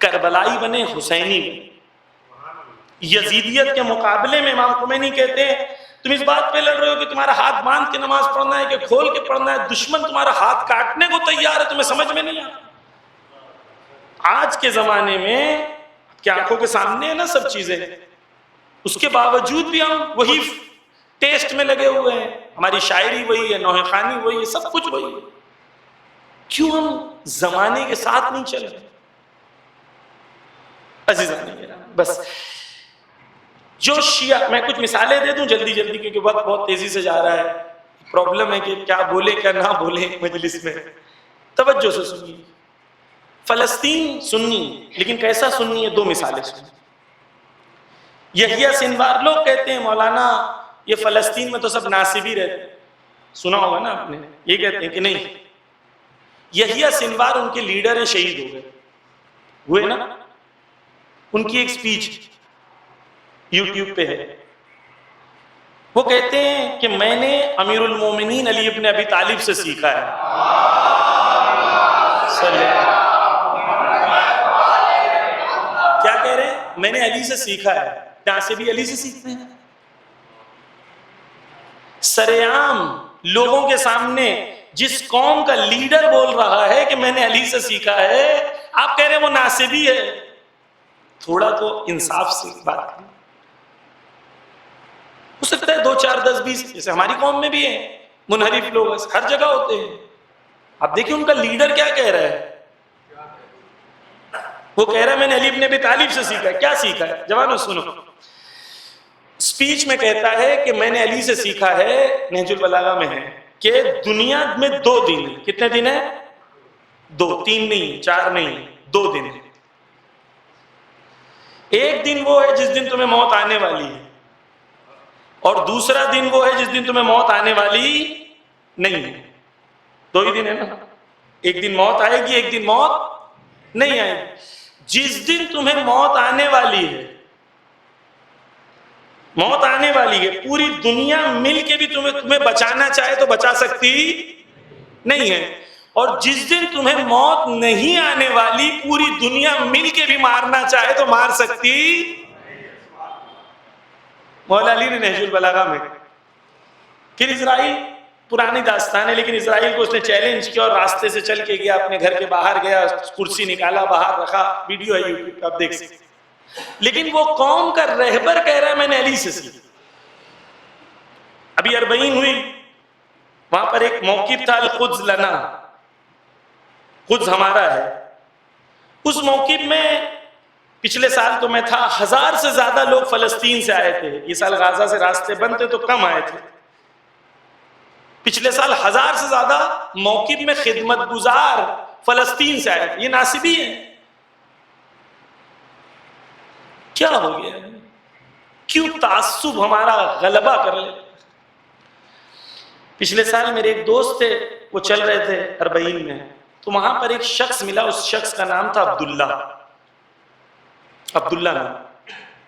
کربلائی بنے، حسینی بنے۔ یزیدیت کے مقابلے میں امام خمینی کہتے ہیں تم اس بات پہ لڑ رہے ہو کہ تمہارا ہاتھ باندھ کے نماز پڑھنا ہے کہ کھول کے پڑھنا ہے، دشمن تمہارا ہاتھ کاٹنے کو تیار ہے، تمہیں سمجھ میں نہیں آتا۔ آج کے زمانے میں کہ آنکھوں کے سامنے ہے نا سب چیزیں، اس کے باوجود بھی ہم وہی ٹیسٹ میں لگے ہوئے ہیں، ہماری شاعری وہی ہے، نوحہ خوانی وہی ہے، سب کچھ وہی ہے۔ کیوں ہم زمانے کے ساتھ نہیں چل رہے؟ عزیزان میرا، بس جو شیعہ، میں کچھ مثالیں دے دوں جلدی جلدی کیونکہ وقت بہت تیزی سے جا رہا ہے، پرابلم ہے کہ کیا بولے کیا نہ بولے مجلس میں۔ توجہ سے سنیے، فلسطین سنی، لیکن کیسا سنی ہے؟ 2 مثالیں سنیے۔ یحییٰ سنوار، لوگ کہتے ہیں مولانا یہ فلسطین میں تو سب ناصبی رہتے ہیں، سنا ہوگا نا آپ نے، یہ کہتے ہیں کہ نہیں، یحییٰ سنوار ان کے لیڈر ہیں، شہید ہو گئے ہوئے نا، ان کی ایک سپیچ یوٹیوب پہ ہے، وہ کہتے ہیں کہ میں نے امیر المومنین علی ابن ابی طالب سے سیکھا ہے، کیا کہہ رہے ہیں؟ میں نے علی سے سیکھا ہے۔ یہاں سے بھی علی سے سیکھتے ہیں؟ سرعام لوگوں کے سامنے جس قوم کا لیڈر بول رہا ہے کہ میں نے علی سے سیکھا ہے، آپ کہہ رہے ہیں وہ ناصبی ہے۔ تھوڑا تو انصاف سے بات کریں۔ ہو سکتا ہے 2 4 10 20 جیسے ہماری قوم میں بھی ہیں منحرف لوگ، ہر جگہ ہوتے ہیں۔ آپ دیکھیں ان کا لیڈر کیا کہہ رہا ہے، وہ کہہ رہا ہے میں نے علی ابن ابی طالب سے سیکھا ہے۔ کیا سیکھا ہے جوانو؟ سنو، سپیچ میں کہتا ہے کہ میں نے علی سے سیکھا ہے، نہج البلاغہ میں ہے، کہ دنیا میں 2 دن ہیں۔ کتنے دن ہیں؟ 2، 3 نہیں، 4 نہیں، 2 دن ہیں۔ ایک دن وہ ہے جس دن تمہیں موت آنے والی ہے، اور دوسرا دن وہ ہے جس دن تمہیں موت آنے والی نہیں ہے۔ دو ہی دن ہے نا، ایک دن موت آئے گی، ایک دن موت نہیں آئے گی. جس دن تمہیں موت آنے والی ہے، موت آنے والی ہے، پوری دنیا مل کے بھی تمہیں بچانا چاہے تو بچا سکتی نہیں ہے. اور جس دن تمہیں موت نہیں آنے والی، پوری دنیا مل کے بھی مارنا چاہے تو مار سکتی. مولا علی نے نہج البلاغہ میں. پھر اسرائیل پرانی داستان ہے، لیکن اسرائیل کو اس نے چیلنج کیا اور راستے سے چل کے گیا، اپنے گھر کے باہر گیا، کرسی نکالا، باہر رکھا، ویڈیو ہے یوٹیوب پہ آپ دیکھ سکتے. لیکن وہ قوم کا رہبر کہہ رہا ہے میں نے علی سے سیکھا. ابھی اربعین ہوئی، وہاں پر ایک موقف تھا القدس لنا، قدس ہمارا ہے. اس موقف میں پچھلے سال تو میں تھا، 1000 سے زیادہ لوگ فلسطین سے آئے تھے. یہ سال غازہ سے راستے بند تھے تو کم آئے تھے. پچھلے سال 1000 سے زیادہ موقف میں خدمت گزار فلسطین سے آئے تھے. یہ ناصبی ہے. کیا ہو گیا؟ کیوں تعصب ہمارا غلبہ کر لے؟ پچھلے سال میرے ایک دوست تھے، وہ چل رہے تھے اربعین میں، تو وہاں پر ایک شخص ملا، اس شخص کا نام تھا عبداللہ نام.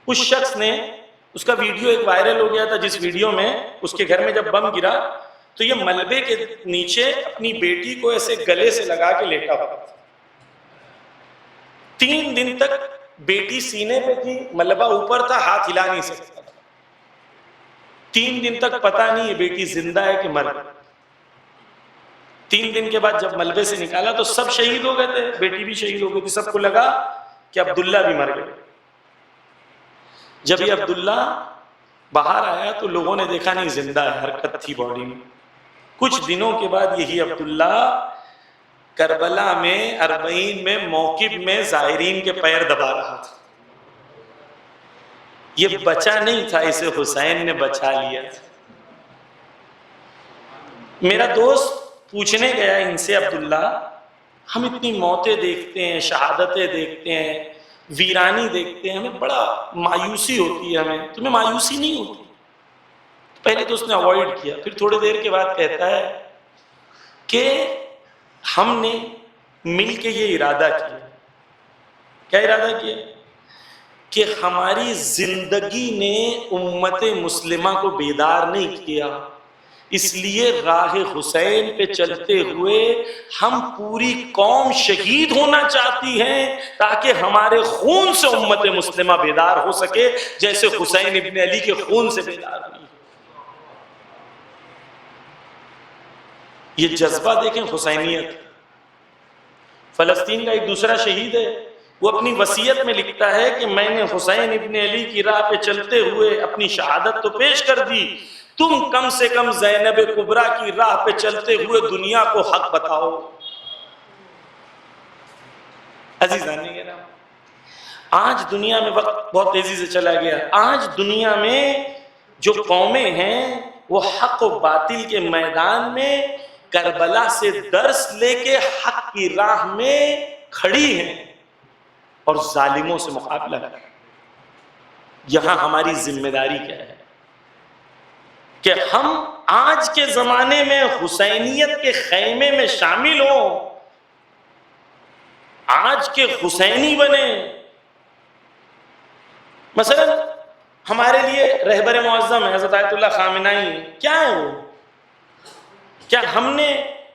اس شخص نے، اس کا ویڈیو ایک وائرل ہو گیا تھا، جس ویڈیو میں اس کے گھر میں جب بم گرا تو یہ ملبے کے نیچے اپنی بیٹی کو ایسے گلے سے لگا کے لیٹا ہوا تھا. 3 دن تک بیٹی سینے پہ تھی، ملبہ اوپر تھا، ہاتھ ہلا نہیں سکتا تھا. 3 دن تک پتا نہیں یہ بیٹی زندہ ہے کہ مر گئی. 3 دن کے بعد جب ملبے سے نکالا تو سب شہید ہو گئے تھے، بیٹی بھی شہید ہو گئی تھی. سب کو لگا کہ عبداللہ بھی مر گئے. جب یہ عبداللہ باہر آیا تو لوگوں نے دیکھا نہیں زندہ ہے، حرکت تھی باڈی میں. کچھ دنوں کے بعد یہی عبداللہ کربلا میں، اربعین میں، موقف میں زائرین کے پیر دبا رہا تھا. یہ بچا نہیں تھا، اسے حسین نے بچا لیا تھا. میرا دوست پوچھنے گیا ان سے، عبداللہ ہم اتنی موتیں دیکھتے ہیں، شہادتیں دیکھتے ہیں، ویرانی دیکھتے ہیں، ہمیں بڑا مایوسی ہوتی ہے، ہمیں تمہیں مایوسی نہیں ہوتی؟ پہلے تو اس نے اوائڈ کیا، پھر تھوڑی دیر کے بعد کہتا ہے کہ ہم نے مل کے یہ ارادہ کیا. کیا ارادہ کیا؟ کہ ہماری زندگی نے امت مسلمہ کو بیدار نہیں کیا، اس لیے راہ حسین پہ چلتے ہوئے ہم پوری قوم شہید ہونا چاہتی ہیں تاکہ ہمارے خون سے امت مسلمہ بیدار ہو سکے، جیسے حسین ابن علی کے خون سے بیدار ہوئی. یہ جذبہ دیکھیں حسینیت. فلسطین کا ایک دوسرا شہید ہے، وہ اپنی وصیت میں لکھتا ہے کہ میں نے حسین ابن علی کی راہ پہ چلتے ہوئے اپنی شہادت تو پیش کر دی، تم کم سے کم زینب کبریٰ کی راہ پہ چلتے ہوئے دنیا کو حق بتاؤ. عزیزان کرام، آج دنیا میں وقت بہت تیزی سے چلا گیا. آج دنیا میں جو قومیں ہیں وہ حق و باطل کے میدان میں کربلا سے درس لے کے حق کی راہ میں کھڑی ہیں اور ظالموں سے مقابلہ کریں. یہاں ہماری ذمہ داری کیا ہے کہ ہم آج کے زمانے میں حسینیت کے خیمے میں شامل ہوں، آج کے حسینی بنے. مثلا ہمارے لیے رہبر معظم ہے حضرت آیت اللہ خامنہئی. کیا ہے وہ؟ کیا ہم نے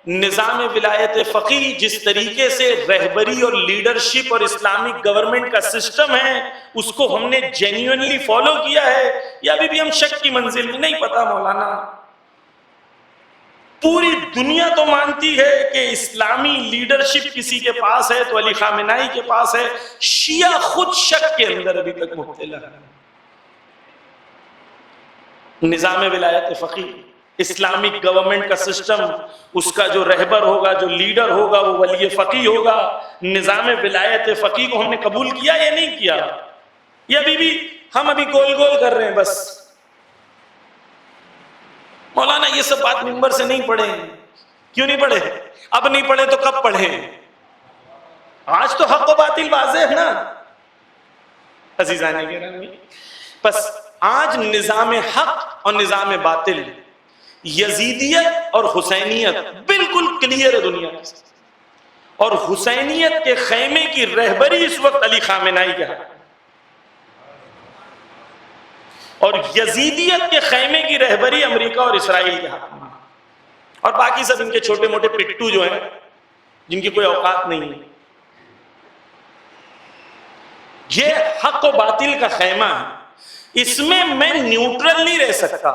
نظام ولایت فقیہ جس طریقے سے رہبری اور لیڈرشپ اور اسلامک گورنمنٹ کا سسٹم ہے اس کو ہم نے جینیونلی فالو کیا ہے، یا ابھی بھی ہم شک کی منزل میں؟ نہیں پتا مولانا. پوری دنیا تو مانتی ہے کہ اسلامی لیڈرشپ کسی کے پاس ہے تو علی خامنہئی کے پاس ہے. شیعہ خود شک کے اندر ابھی تک مبتلا ہے. نظام ولایت فقیہ، اسلامک گورنمنٹ کا سسٹم، اس کا جو رہبر ہوگا، جو لیڈر ہوگا وہ ولی فقیہ ہوگا. نظام ولایت فقیہ کو ہم نے قبول کیا یا نہیں کیا؟ یا ہم ابھی گول گول کر رہے ہیں بس؟ مولانا یہ سب بات منبر سے نہیں پڑھے. کیوں نہیں پڑھے؟ اب نہیں پڑھے تو کب پڑھیں؟ آج تو حق و باطل واضح ہے نا عزیزان گرامی. بس آج نظام حق اور نظام باطل یزیدیت اور حسینیت بالکل کلیئر ہے دنیا کے ساتھ، اور حسینیت کے خیمے کی رہبری اس وقت علی خامنہئی کے ہاتھ، اور یزیدیت کے خیمے کی رہبری امریکہ اور اسرائیل کے ہاتھ میں، اور باقی سب ان کے چھوٹے موٹے پٹو جو ہیں جن کی کوئی اوقات نہیں ہے۔ یہ حق و باطل کا خیمہ ہے، اس میں میں نیوٹرل نہیں رہ سکتا،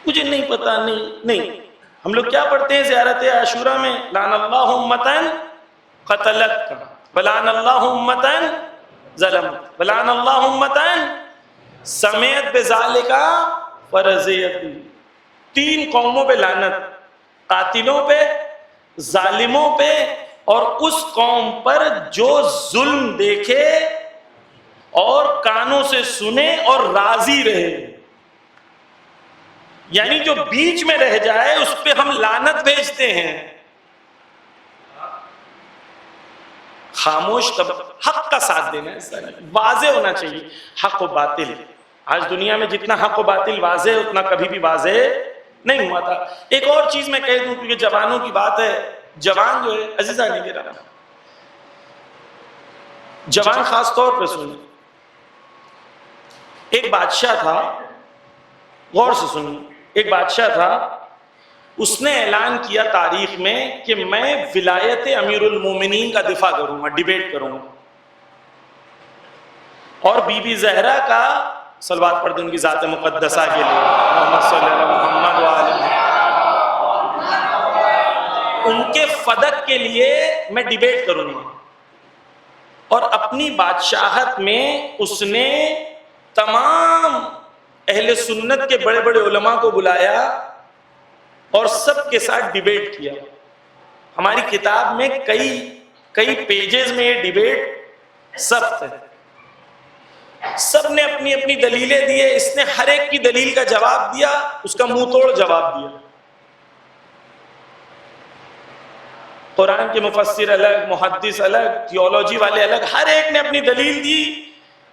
مجھے نہیں پتا، نہیں۔ ہم لوگ کیا پڑھتے ہیں زیارت عاشورہ میں؟ لعن اللہ امتن قتلت ولعن اللہ امتن ظلمت ولعن اللہ امتن سمیت بذالک فرضیت، 3 قوموں پہ لعنت، قاتلوں پہ، ظالموں پہ، اور اس قوم پر جو ظلم دیکھے اور کانوں سے سنے اور راضی رہے، یعنی جو بیچ میں رہ جائے اس پہ ہم لعنت بھیجتے ہیں۔ خاموش حق کا ساتھ دینا ہے، واضح ہونا چاہیے حق و باطل۔ آج دنیا میں جتنا حق و باطل واضح ہے اتنا کبھی بھی واضح نہیں ہوا تھا۔ ایک اور چیز میں کہہ دوں کیونکہ جوانوں کی بات ہے، جوان جو ہے عزیزان گرامی، جوان خاص طور پہ سنیں، ایک بادشاہ تھا، غور سے سنیں، ایک بادشاہ تھا، اس نے اعلان کیا تاریخ میں کہ میں ولایت امیر المومنین کا دفاع کروں گا، ڈیبیٹ کروں گا، اور بی بی زہرا کا صلوات پڑھ دیں کی ذات مقدسہ کے لیے، محمد صلی اللہ علیہ محمد وآلہ، ان کے فدق کے لیے میں ڈیبیٹ کروں گا۔ اور اپنی بادشاہت میں اس نے تمام اہل سنت کے بڑے بڑے علماء کو بلایا اور سب کے ساتھ ڈیبیٹ کیا۔ ہماری کتاب میں کئی پیجز میں یہ ڈیبیٹ سب ہے، سب نے اپنی اپنی دلیلیں دیے، اس نے ہر ایک کی دلیل کا جواب دیا، اس کا منہ توڑ جواب دیا۔ قرآن کے مفسر الگ، محدث الگ، تھیولوجی والے الگ، ہر ایک نے اپنی دلیل دی۔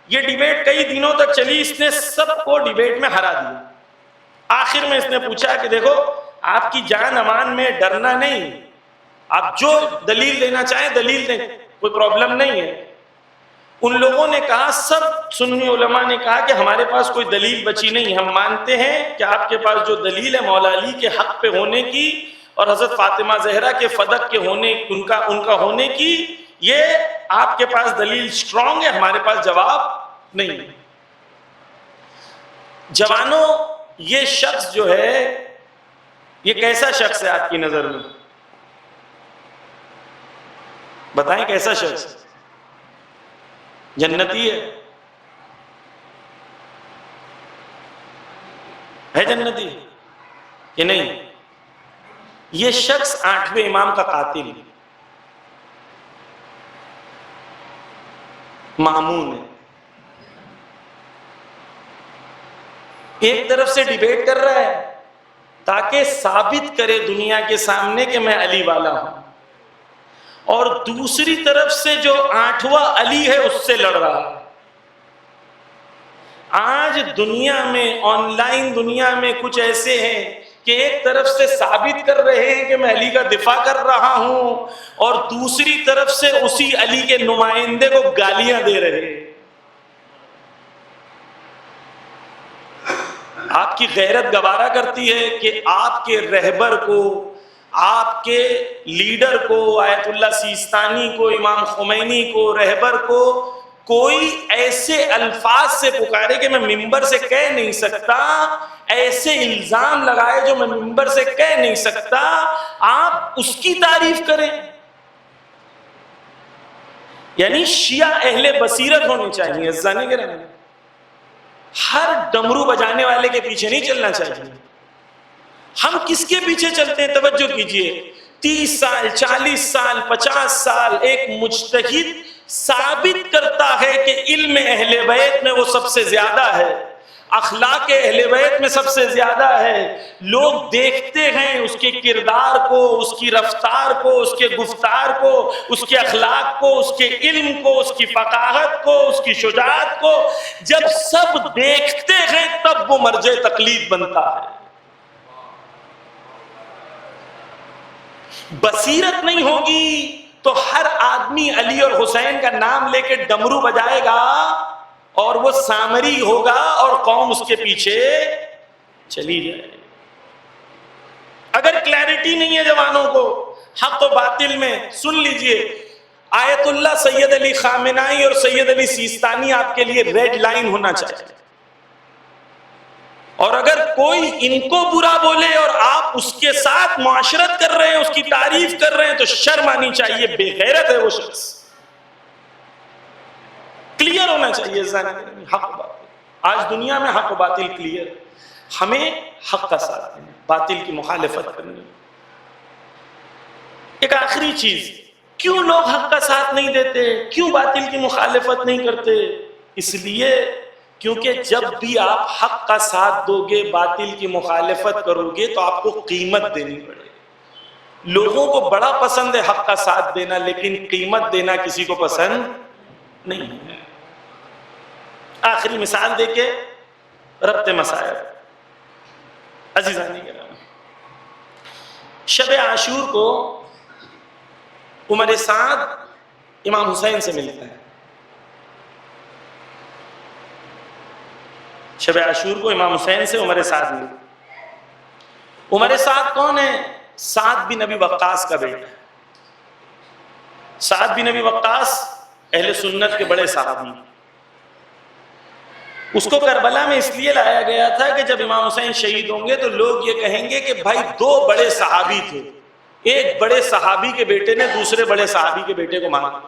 یہ ڈیبیٹ کئی دنوں تک چلی، اس نے سب کو ڈیبیٹ میں ہرا دیا۔ آخر میں اس نے پوچھا کہ دیکھو آپ کی جان امان میں، ڈرنا نہیں، آپ جو دلیل دینا چاہیں دلیل دیں، کوئی پرابلم نہیں ہے۔ ان لوگوں نے کہا، سب سنی علماء نے کہا کہ ہمارے پاس کوئی دلیل بچی نہیں، ہم مانتے ہیں کہ آپ کے پاس جو دلیل ہے مولا علی کے حق پہ ہونے کی اور حضرت فاطمہ زہرا کے فدق کے ہونے، ان کا ہونے کی، یہ آپ کے پاس دلیل سٹرونگ ہے، ہمارے پاس جواب نہیں۔ جوانوں، یہ شخص جو ہے یہ کیسا شخص ہے آپ کی نظر میں؟ بتائیں کیسا شخص؟ جنتی ہے جنتی کہ نہیں؟ یہ شخص 8ویں امام کا قاتل ہے، مامون ہے، ایک طرف سے ڈیبیٹ کر رہا ہے تاکہ ثابت کرے دنیا کے سامنے کہ میں علی والا ہوں، اور دوسری طرف سے جو 8واں علی ہے اس سے لڑ رہا ہے۔ آج دنیا میں، آن لائن دنیا میں کچھ ایسے ہیں کہ ایک طرف سے ثابت کر رہے ہیں کہ میں علی کا دفاع کر رہا ہوں، اور دوسری طرف سے اسی علی کے نمائندے کو گالیاں دے رہے ہیں۔ آپ کی غیرت گوارا کرتی ہے کہ آپ کے رہبر کو، آپ کے لیڈر کو، آیت اللہ سیستانی کو، امام خمینی کو، رہبر کو کوئی ایسے الفاظ سے پکارے کہ میں ممبر سے کہہ نہیں سکتا، ایسے الزام لگائے جو میں ممبر سے کہہ نہیں سکتا، آپ اس کی تعریف کریں؟ یعنی شیعہ اہل بصیرت ہونے چاہیے، زانے کے رہنے، ہر ڈمرو بجانے والے کے پیچھے نہیں چلنا چاہیے۔ ہم کس کے پیچھے چلتے ہیں؟ توجہ کیجئے، 30 سال، 40 سال، 50 سال ایک مجتہد ثابت کرتا ہے کہ علم اہل بیت میں وہ سب سے زیادہ ہے، اخلاق اہل بیت میں سب سے زیادہ ہے، لوگ دیکھتے ہیں اس کے کردار کو، اس کی رفتار کو، اس کے گفتار کو، اس کے اخلاق کو، اس کے علم کو، اس کی فقاہت کو، اس کی شجاعت کو، جب سب دیکھتے ہیں تب تب وہ مرجع تقلید بنتا ہے. بصیرت نہیں ہوگی تو ہر آدمی علی اور حسین کا نام لے کے ڈمرو بجائے گا اور وہ سامری ہوگا اور قوم اس کے پیچھے چلی جائے. اگر کلیئرٹی نہیں ہے جوانوں کو حق و باطل میں، سن لیجئے، آیت اللہ سید علی خامنائی اور سید علی سیستانی آپ کے لیے ریڈ لائن ہونا چاہیے. اور اگر کوئی ان کو برا بولے اور آپ اس کے ساتھ معاشرت کر رہے ہیں، اس کی تعریف کر رہے ہیں، تو شرم آنی چاہیے، بے غیرت ہے وہ شخص. کلیئر ہونا چاہیے حق و باطل. آج دنیا میں حق و باطل کلیئر. ہمیں حق کا ساتھ دینا، باطل کی مخالفت کرنی. ایک آخری چیز، کیوں لوگ حق کا ساتھ نہیں دیتے، کیوں باطل کی مخالفت نہیں کرتے؟ اس لیے کیونکہ جب بھی آپ حق کا ساتھ دو گے، باطل کی مخالفت کرو گے، تو آپ کو قیمت دینی پڑے گی. لوگوں کو بڑا پسند ہے حق کا ساتھ دینا، لیکن قیمت دینا کسی کو پسند نہیں ہے. آخری مثال دے کے ربط مسائل. عزیزانی کرام، شب عاشور کو عمر سعد امام حسین سے ملتا ہے. شب عاشور کو امام حسین سے عمر سعد ملتا ہے. عمر سعد کون ہے؟ سعد بن ابی وقاص کا بیٹا. سعد بن ابی وقاص اہل سنت کے بڑے صحابی. اس کو کربلا میں اس لیے لایا گیا تھا کہ جب امام حسین شہید ہوں گے تو لوگ یہ کہیں گے کہ بھائی دو بڑے صحابی تھے، ایک بڑے صحابی کے بیٹے نے دوسرے بڑے صحابی کے بیٹے کو مارا.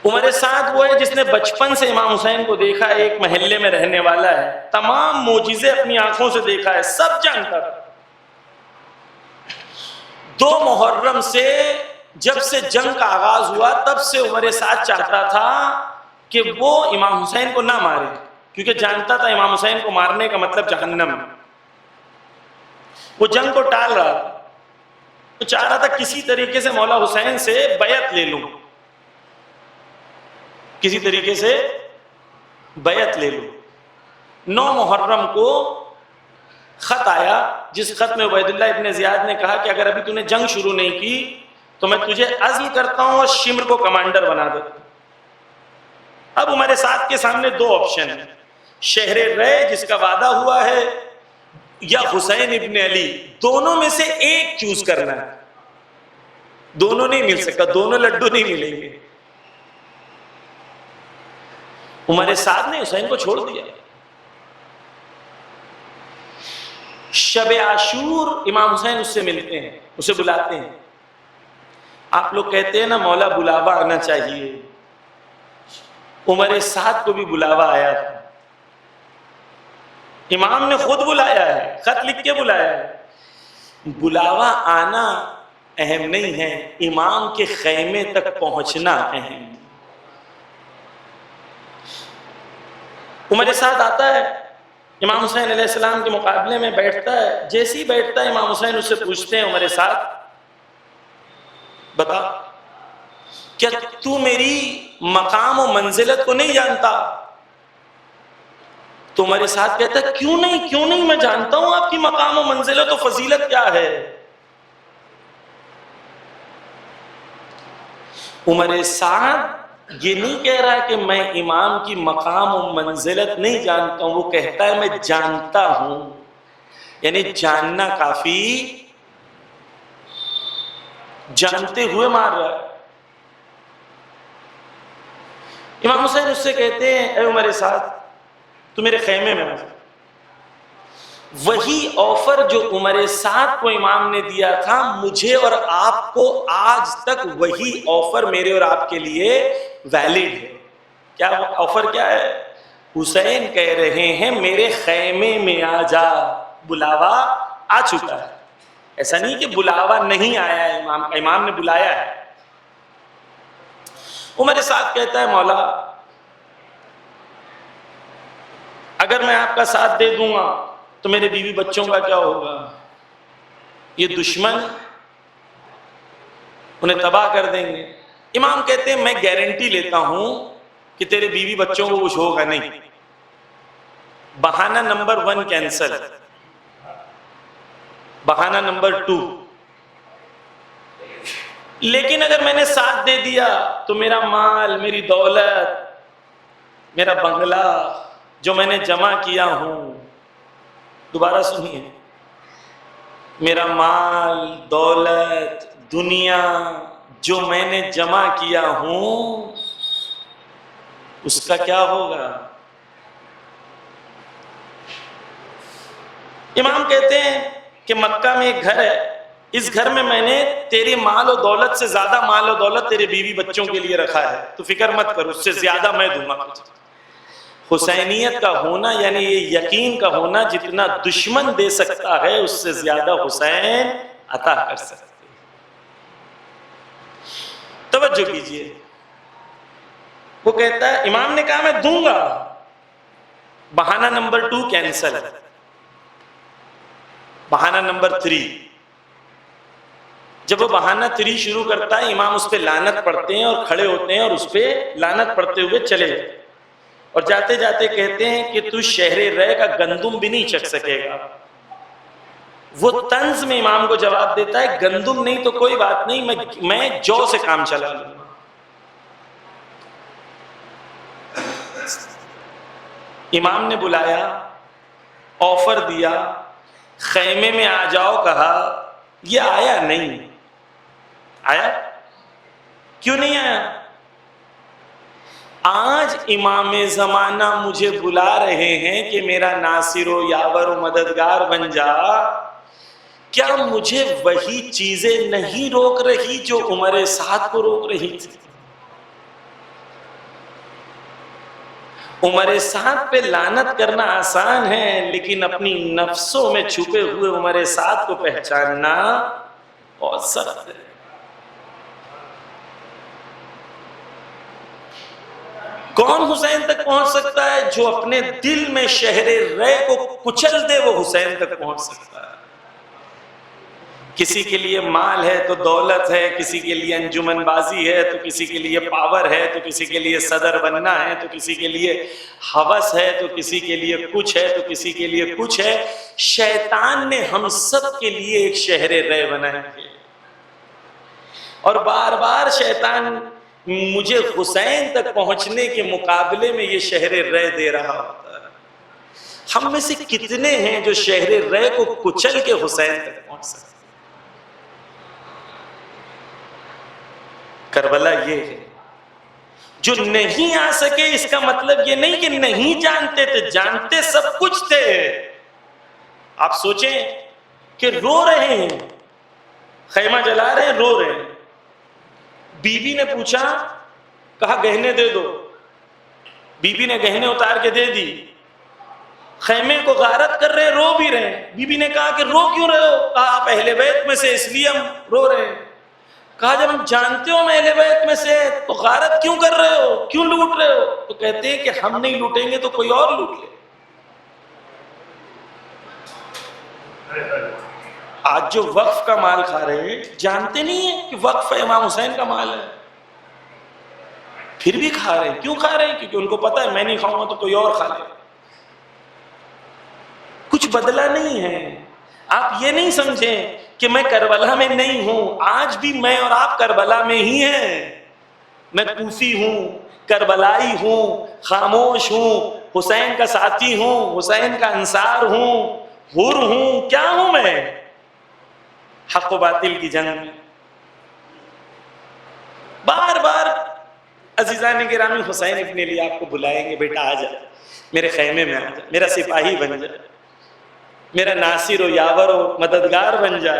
عمر سعد وہ ہے جس نے بچپن سے امام حسین کو دیکھا، ایک محلے میں رہنے والا ہے، تمام معجزے اپنی آنکھوں سے دیکھا ہے، سب جانتا تھا. 2 محرم سے جب سے جنگ کا آغاز ہوا تب سے عمر سعد چاہتا تھا کہ وہ امام حسین کو نہ مارے، کیونکہ جانتا تھا امام حسین کو مارنے کا مطلب جہنم. وہ جنگ کو ٹال رہا تھا، تو چاہ رہا تھا کسی طریقے سے مولا حسین سے بیعت لے لوں، کسی طریقے سے بیعت لے لوں. 9 محرم کو خط آیا، جس خط میں عبید اللہ ابن زیاد نے کہا کہ اگر ابھی تو نے جنگ شروع نہیں کی تو میں تجھے عزل کرتا ہوں اور شمر کو کمانڈر بنا دیتا ہوں. اب عمر سعد کے سامنے 2 آپشن ہیں، شہر رے جس کا وعدہ ہوا ہے یا حسین ابن علی. دونوں میں سے ایک چوز کرنا ہے. دونوں نہیں مل سکتا، دونوں لڈو نہیں ملیں گے. عمر سعد نے حسین کو چھوڑ دیا. شب عاشور امام حسین اس سے ملتے ہیں، اسے بلاتے ہیں. آپ لوگ کہتے ہیں نا مولا بلاوا آنا چاہیے، عمر سعد کو بھی بلاوا آیا تھا. امام نے خود بلایا ہے، خط لکھ کے بلایا ہے. بلاوا آنا اہم نہیں ہے، امام کے خیمے تک پہنچنا اہم ہے. عمر سعد آتا ہے، امام حسین علیہ السلام کے مقابلے میں بیٹھتا ہے. جیسے ہی بیٹھتا ہے امام حسین اس سے پوچھتے ہیں عمر سعد بتا کیا تو میری مقام و منزلت کو نہیں جانتا؟ تو عمر سعد کہتا ہے کیوں نہیں میں جانتا ہوں آپ کی مقام و منزلت و فضیلت کیا ہے. عمر سعد یہ نہیں کہہ رہا کہ میں امام کی مقام و منزلت نہیں جانتا ہوں، وہ کہتا ہے میں جانتا ہوں. یعنی جاننا کافی، جانتے ہوئے مار رہا ہے. امام حسین اس سے کہتے ہیں اے عمر سعد تو میرے خیمے میں آ جا. وہی آفر جو عمر سعد کو امام نے دیا تھا، مجھے اور آپ کو آج تک وہی آفر میرے اور آپ کے لیے ویلڈ ہے. کیا آفر کیا ہے؟ حسین کہہ رہے ہیں میرے خیمے میں آ جا. بلاوا آ چکا ہے. ایسا نہیں کہ بلاوا نہیں آیا ہے، امام نے بلایا ہے. عمر سعد کہتا ہے مولا اگر میں آپ کا ساتھ دے دوں گا تو میرے بیوی بچوں کا کیا ہوگا؟ یہ دشمن انہیں تباہ کر دیں گے. امام کہتے ہیں میں گارنٹی لیتا ہوں کہ تیرے بیوی بچوں کو کچھ ہوگا نہیں. بہانہ نمبر 1 کینسل. بہانہ نمبر 2، لیکن اگر میں نے ساتھ دے دیا تو میرا مال، میری دولت، میرا بنگلہ جو میں نے جمع کیا ہوں، دوبارہ سنیے، میرا مال، دولت، دنیا جو میں نے جمع کیا ہوں، اس کا کیا ہوگا؟ امام کہتے ہیں کہ مکہ میں ایک گھر ہے، اس گھر میں نے تیری مال و دولت سے زیادہ مال و دولت تیرے بیوی بچوں کے لیے رکھا ہے، تو فکر مت کر، اس سے زیادہ میں دوں گا. حسینیت کا ہونا یعنی یہ یقین کا ہونا، جتنا دشمن دے سکتا ہے اس سے زیادہ حسین عطا کر سکتے. توجہ کیجئے، وہ کہتا ہے، امام نے کہا میں دوں گا. بہانہ نمبر 2 کینسل. بہانہ نمبر 3، جب وہ بہانہ 3 شروع کرتا ہے، امام اس پہ لعنت پڑھتے ہیں اور کھڑے ہوتے ہیں اور اس پہ لعنت پڑھتے ہوئے چلے جاتے، اور جاتے جاتے کہتے ہیں کہ تو شہر رے کا گندم بھی نہیں چکھ سکے گا. وہ طنز میں امام کو جواب دیتا ہے، گندم نہیں تو کوئی بات نہیں، میں جو سے کام چلا لوں گا. امام نے بلایا، آفر دیا، خیمے میں آ جاؤ کہا، یہ آیا نہیں. آیا؟ کیوں نہیں آیا؟ آج امام زمانہ مجھے بلا رہے ہیں کہ میرا ناصر و یاور و مددگار بن جا، کیا مجھے وہی چیزیں نہیں روک رہی جو عمر سعد کو روک رہی تھی؟ عمر سعد پہ لعنت کرنا آسان ہے، لیکن اپنی نفسوں میں چھپے ہوئے عمر سعد کو پہچاننا بہت سخت ہے. کون حسین تک پہنچ سکتا ہے؟ جو اپنے دل میں شہر رے کو کچل دے، وہ حسین تک پہنچ سکتا ہے. کسی کے لیے مال ہے تو دولت ہے، کسی کے لیے انجمن بازی ہے تو کسی کے لیے پاور ہے، تو کسی کے لیے صدر بننا ہے، تو کسی کے لیے ہوس ہے، تو کسی کے لیے کچھ ہے، تو کسی کے لیے کچھ ہے. شیطان نے ہم سب کے لیے ایک شہر رے بنایا ہے، اور بار بار شیطان مجھے حسین تک پہنچنے کے مقابلے میں یہ شہر رے دے رہا ہوتا ہے. ہم میں سے کتنے ہیں جو شہر رے کو کچل کے حسین تک پہنچ سکتے؟ کربلا یہ ہے جو نہیں آ سکے. اس کا مطلب یہ نہیں کہ نہیں جانتے تھے، جانتے سب کچھ تھے. آپ سوچیں کہ رو رہے ہیں، خیمہ جلا رہے ہیں، رو رہے ہیں. بی بی نے پوچھا، کہا گہنے دے دو. بی بی نے گہنے اتار کے دے دی. خیمے کو غارت کر رہے، رو بھی رہے. بی بی نے کہا کہ رو کیوں رہے ہو؟ کہا آپ اہل بیت میں سے، اس لیے ہم رو رہے ہیں. کہا جب ہم جانتے ہو میں اہل بیت میں سے تو غارت کیوں کر رہے ہو، کیوں لوٹ رہے ہو؟ تو کہتے ہیں کہ ہم نہیں لوٹیں گے تو کوئی اور لوٹ لے. آج جو وقف کا مال کھا رہے ہیں، جانتے نہیں ہیں کہ وقف امام حسین کا مال ہے، پھر بھی کھا رہے ہیں. کیوں کھا رہے ہیں؟ کیونکہ ان کو پتا ہے میں نہیں کھاؤں گا تو کوئی اور کھا لے. کچھ بدلا نہیں ہے. آپ یہ نہیں سمجھیں کہ میں کربلا میں نہیں ہوں. آج بھی میں اور آپ کربلا میں ہی ہیں. میں کوفی ہوں، کربلائی ہوں، خاموش ہوں، حسین کا ساتھی ہوں، حسین کا انصار ہوں، حر ہوں. کیا ہوں میں؟ حق و باطل کی جنگ میں بار بار عزیزان گرامی حسین ابن علی آپ کو بلائیں گے، بیٹا آ جا، میرے خیمے میں آ جا، میرا سپاہی بن جا، میرا ناصر و یاور و مددگار بن جا.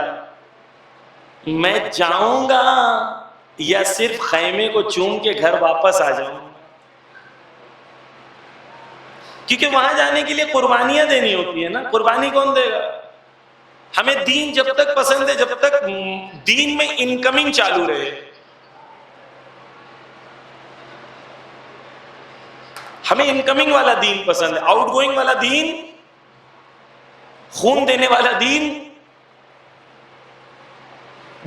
میں جاؤں گا یا صرف خیمے کو چوم کے گھر واپس آ جاؤں گا؟ کیونکہ وہاں جانے کے لیے قربانیاں دینی ہوتی ہیں نا. قربانی کون دے گا؟ ہمیں دین جب تک پسند ہے جب تک دین میں انکمنگ چالو رہے. ہمیں انکمنگ والا دین پسند ہے، آؤٹ گوئنگ والا دین، خون دینے والا دین.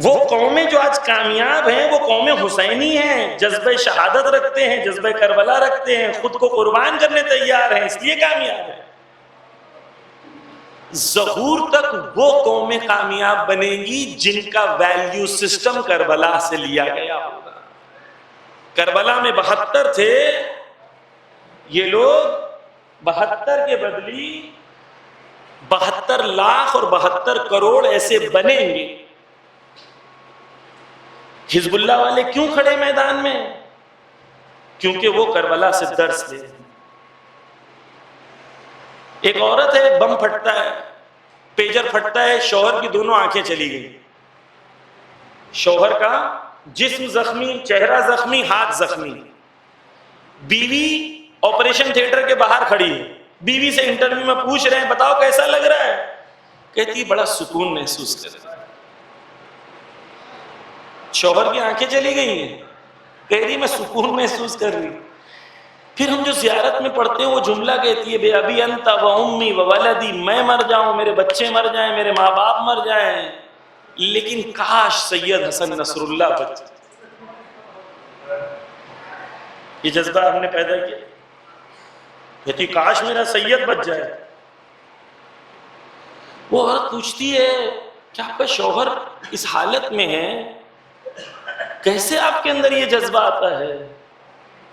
وہ قومیں جو آج کامیاب ہیں وہ قومیں حسینی ہیں، جذبہ شہادت رکھتے ہیں، جذبہ کربلا رکھتے ہیں، خود کو قربان کرنے تیار ہیں، اس لیے کامیاب ہیں. ظہور تک وہ قومیں کامیاب بنیں گی جن کا ویلیو سسٹم کربلا سے لیا گیا ہوگا. کربلا میں 72 تھے، یہ لوگ 72 کے بدلی 72 لاکھ اور 72 کروڑ ایسے بنیں گے. حزب اللہ والے کیوں کھڑے میدان میں؟ کیونکہ وہ کربلا سے درس لے. ایک عورت ہے، بم پھٹتا ہے، پیجر پھٹتا ہے، شوہر کی دونوں آنکھیں چلی گئی. شوہر کا جسم زخمی، چہرہ زخمی، ہاتھ زخمی. بیوی آپریشن تھیٹر کے باہر کھڑی ہے. بیوی سے انٹرویو میں پوچھ رہے ہیں بتاؤ کیسا لگ رہا ہے؟ کہتی بڑا سکون محسوس کر رہا ہے. شوہر کی آنکھیں چلی گئی ہیں، کہہ رہی میں سکون محسوس کر رہی. پھر ہم جو زیارت میں پڑھتے ہیں وہ جملہ کہتی ہے بے ابی انت و امی و ولدی، میں مر جاؤں، میرے بچے مر جائیں، میرے ماں باپ مر جائیں، لیکن کاش سید حسن نصر اللہ بچ جائے. یہ جذبہ ہم نے پیدا کیا. کہتی کاش میرا سید بچ جائے. وہ عورت پوچھتی ہے کہ آپ کا شوہر اس حالت میں ہے، کیسے آپ کے اندر یہ جذبہ آتا ہے؟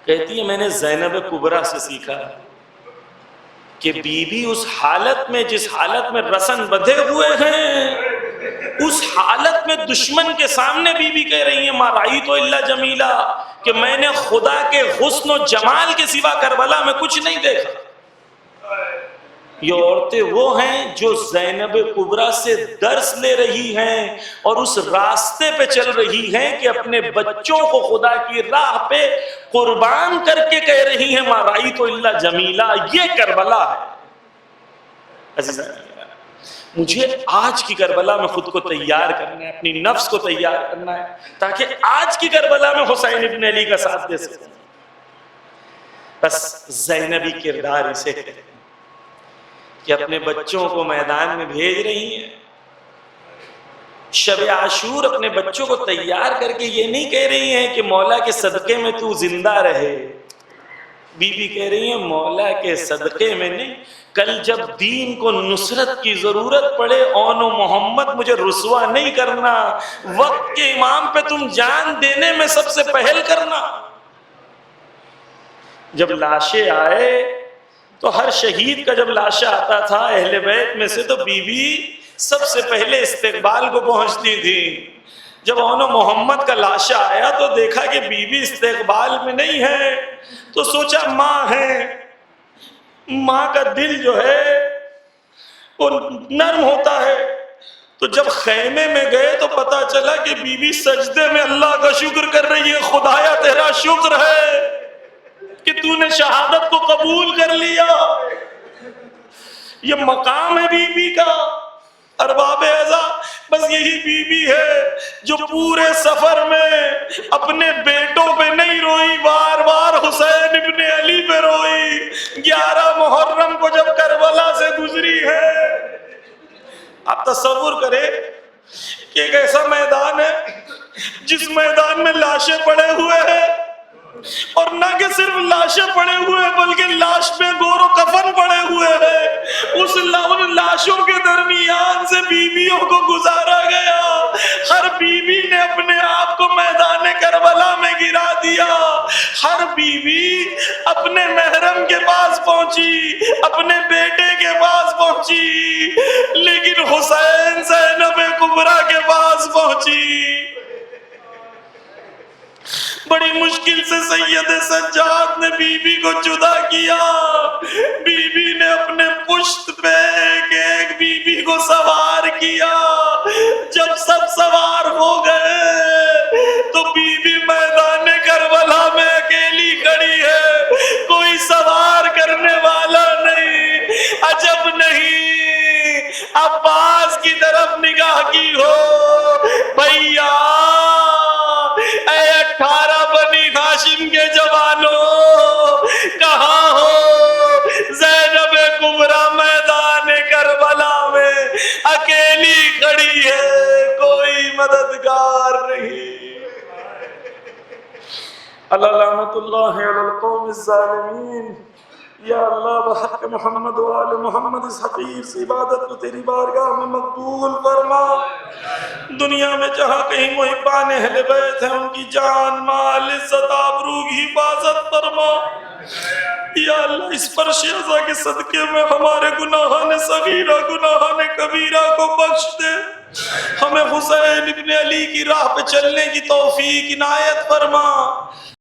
کہتی ہے میں نے زینب کبریٰ سے سیکھا کہ بیوی اس حالت میں، جس حالت میں رسن بدھے ہوئے ہیں، اس حالت میں دشمن کے سامنے بیوی کہہ رہی ہیں ما رأیت الا جمیلا، کہ میں نے خدا کے حسن و جمال کے سوا کربلا میں کچھ نہیں دیکھا. یہ عورتیں وہ ہیں جو زینب کبریٰ سے درس لے رہی ہیں اور اس راستے پہ چل رہی ہیں کہ اپنے بچوں کو خدا کی راہ پہ قربان کر کے کہہ رہی ہیں ما رأیت الا جمیلا. یہ کربلا ہے. عزیزاں مجھے آج کی کربلا میں خود کو تیار کرنا ہے، اپنی نفس کو تیار کرنا ہے تاکہ آج کی کربلا میں حسین ابن علی کا ساتھ دے سکوں. بس زینبی کردار اسے کہتے ہیں کہ اپنے بچوں کو میدان میں بھیج رہی ہیں. شب عاشور اپنے بچوں کو تیار کر کے یہ نہیں کہہ رہی ہیں کہ مولا کے صدقے میں تو زندہ رہے. بی بی کہہ رہی ہیں مولا کے صدقے میں نہیں، کل جب دین کو نصرت کی ضرورت پڑے اون و محمد مجھے رسوا نہیں کرنا، وقت کے امام پہ تم جان دینے میں سب سے پہل کرنا. جب لاشیں آئے تو ہر شہید کا جب لاشیں آتا تھا اہل بیت میں سے تو بی بی سب سے پہلے استقبال کو پہنچتی تھی. جب اون و محمد کا لاشا آیا تو دیکھا کہ بی بی استقبال میں نہیں ہے تو سوچا ماں ہے، ماں کا دل جو ہے وہ نرم ہوتا ہے. تو جب خیمے میں گئے تو پتا چلا کہ بی بی سجدے میں اللہ کا شکر کر رہی ہے. خدایا تیرا شکر ہے کہ تو نے شہادت کو قبول کر لیا. یہ مقام ہے بی بی کا. ارباب اعزا بس یہی بی بی ہے جو پورے سفر میں اپنے بیٹوں پہ نہیں روئی، بار بار حسین ابن علی پہ روئی. 11 محرم کو جب کربلا سے گزری ہے، آپ تصور کریں کہ ایک ایسا میدان ہے جس میدان میں لاشیں پڑے ہوئے ہیں، اور نہ کہ صرف لاشیں پڑے ہوئے ہیں بلکہ لاش میں گور و کفن پڑے ہوئے ہیں. ان لاشوں کے درمیان سے بیویوں کو گزارا گیا. ہر بیوی نے اپنے آپ کو میدان کربلا میں گرا دیا. ہر بیوی اپنے محرم کے پاس پہنچی، اپنے بیٹے کے پاس پہنچی، لیکن حسین زینب کبریٰ کے پاس پہنچی. بڑی مشکل سے سید سجاد نے بی بی کو جدا کیا. بی بی نے اپنے پشت پہ ایک ایک بی بی کو سوار کیا. جب سب سوار ہو گئے تو بی بی میدان کربلا میں اکیلی کھڑی ہے، کوئی سوار کرنے والا نہیں. عجب نہیں عباس کی طرف نگاہ کی ہو، بھیا اے 18 بنی ہاشم کے جوانوں کہاں ہو؟ زینب کبریٰ میدان کربلا میں اکیلی کھڑی ہے، کوئی مددگار نہیں. اللہ لعنت اللہ علی القوم الظالمین. یا اللہ بحق محمد و آل محمد اس حقیر سی عبادت کو تیری بارگاہ میں مقبول فرما۔ دنیا میں جہاں کہیں محبان اہل بیت ہیں ان کی جان مال عزت آبرو کی حفاظت فرما۔ یا اللہ اس فرش ازا کے صدقے میں ہمارے گناہان صغیرہ گناہان کبیرہ کو بخش دے، ہمیں حسین ابن علی کی راہ پہ چلنے کی توفیق عنایت فرما۔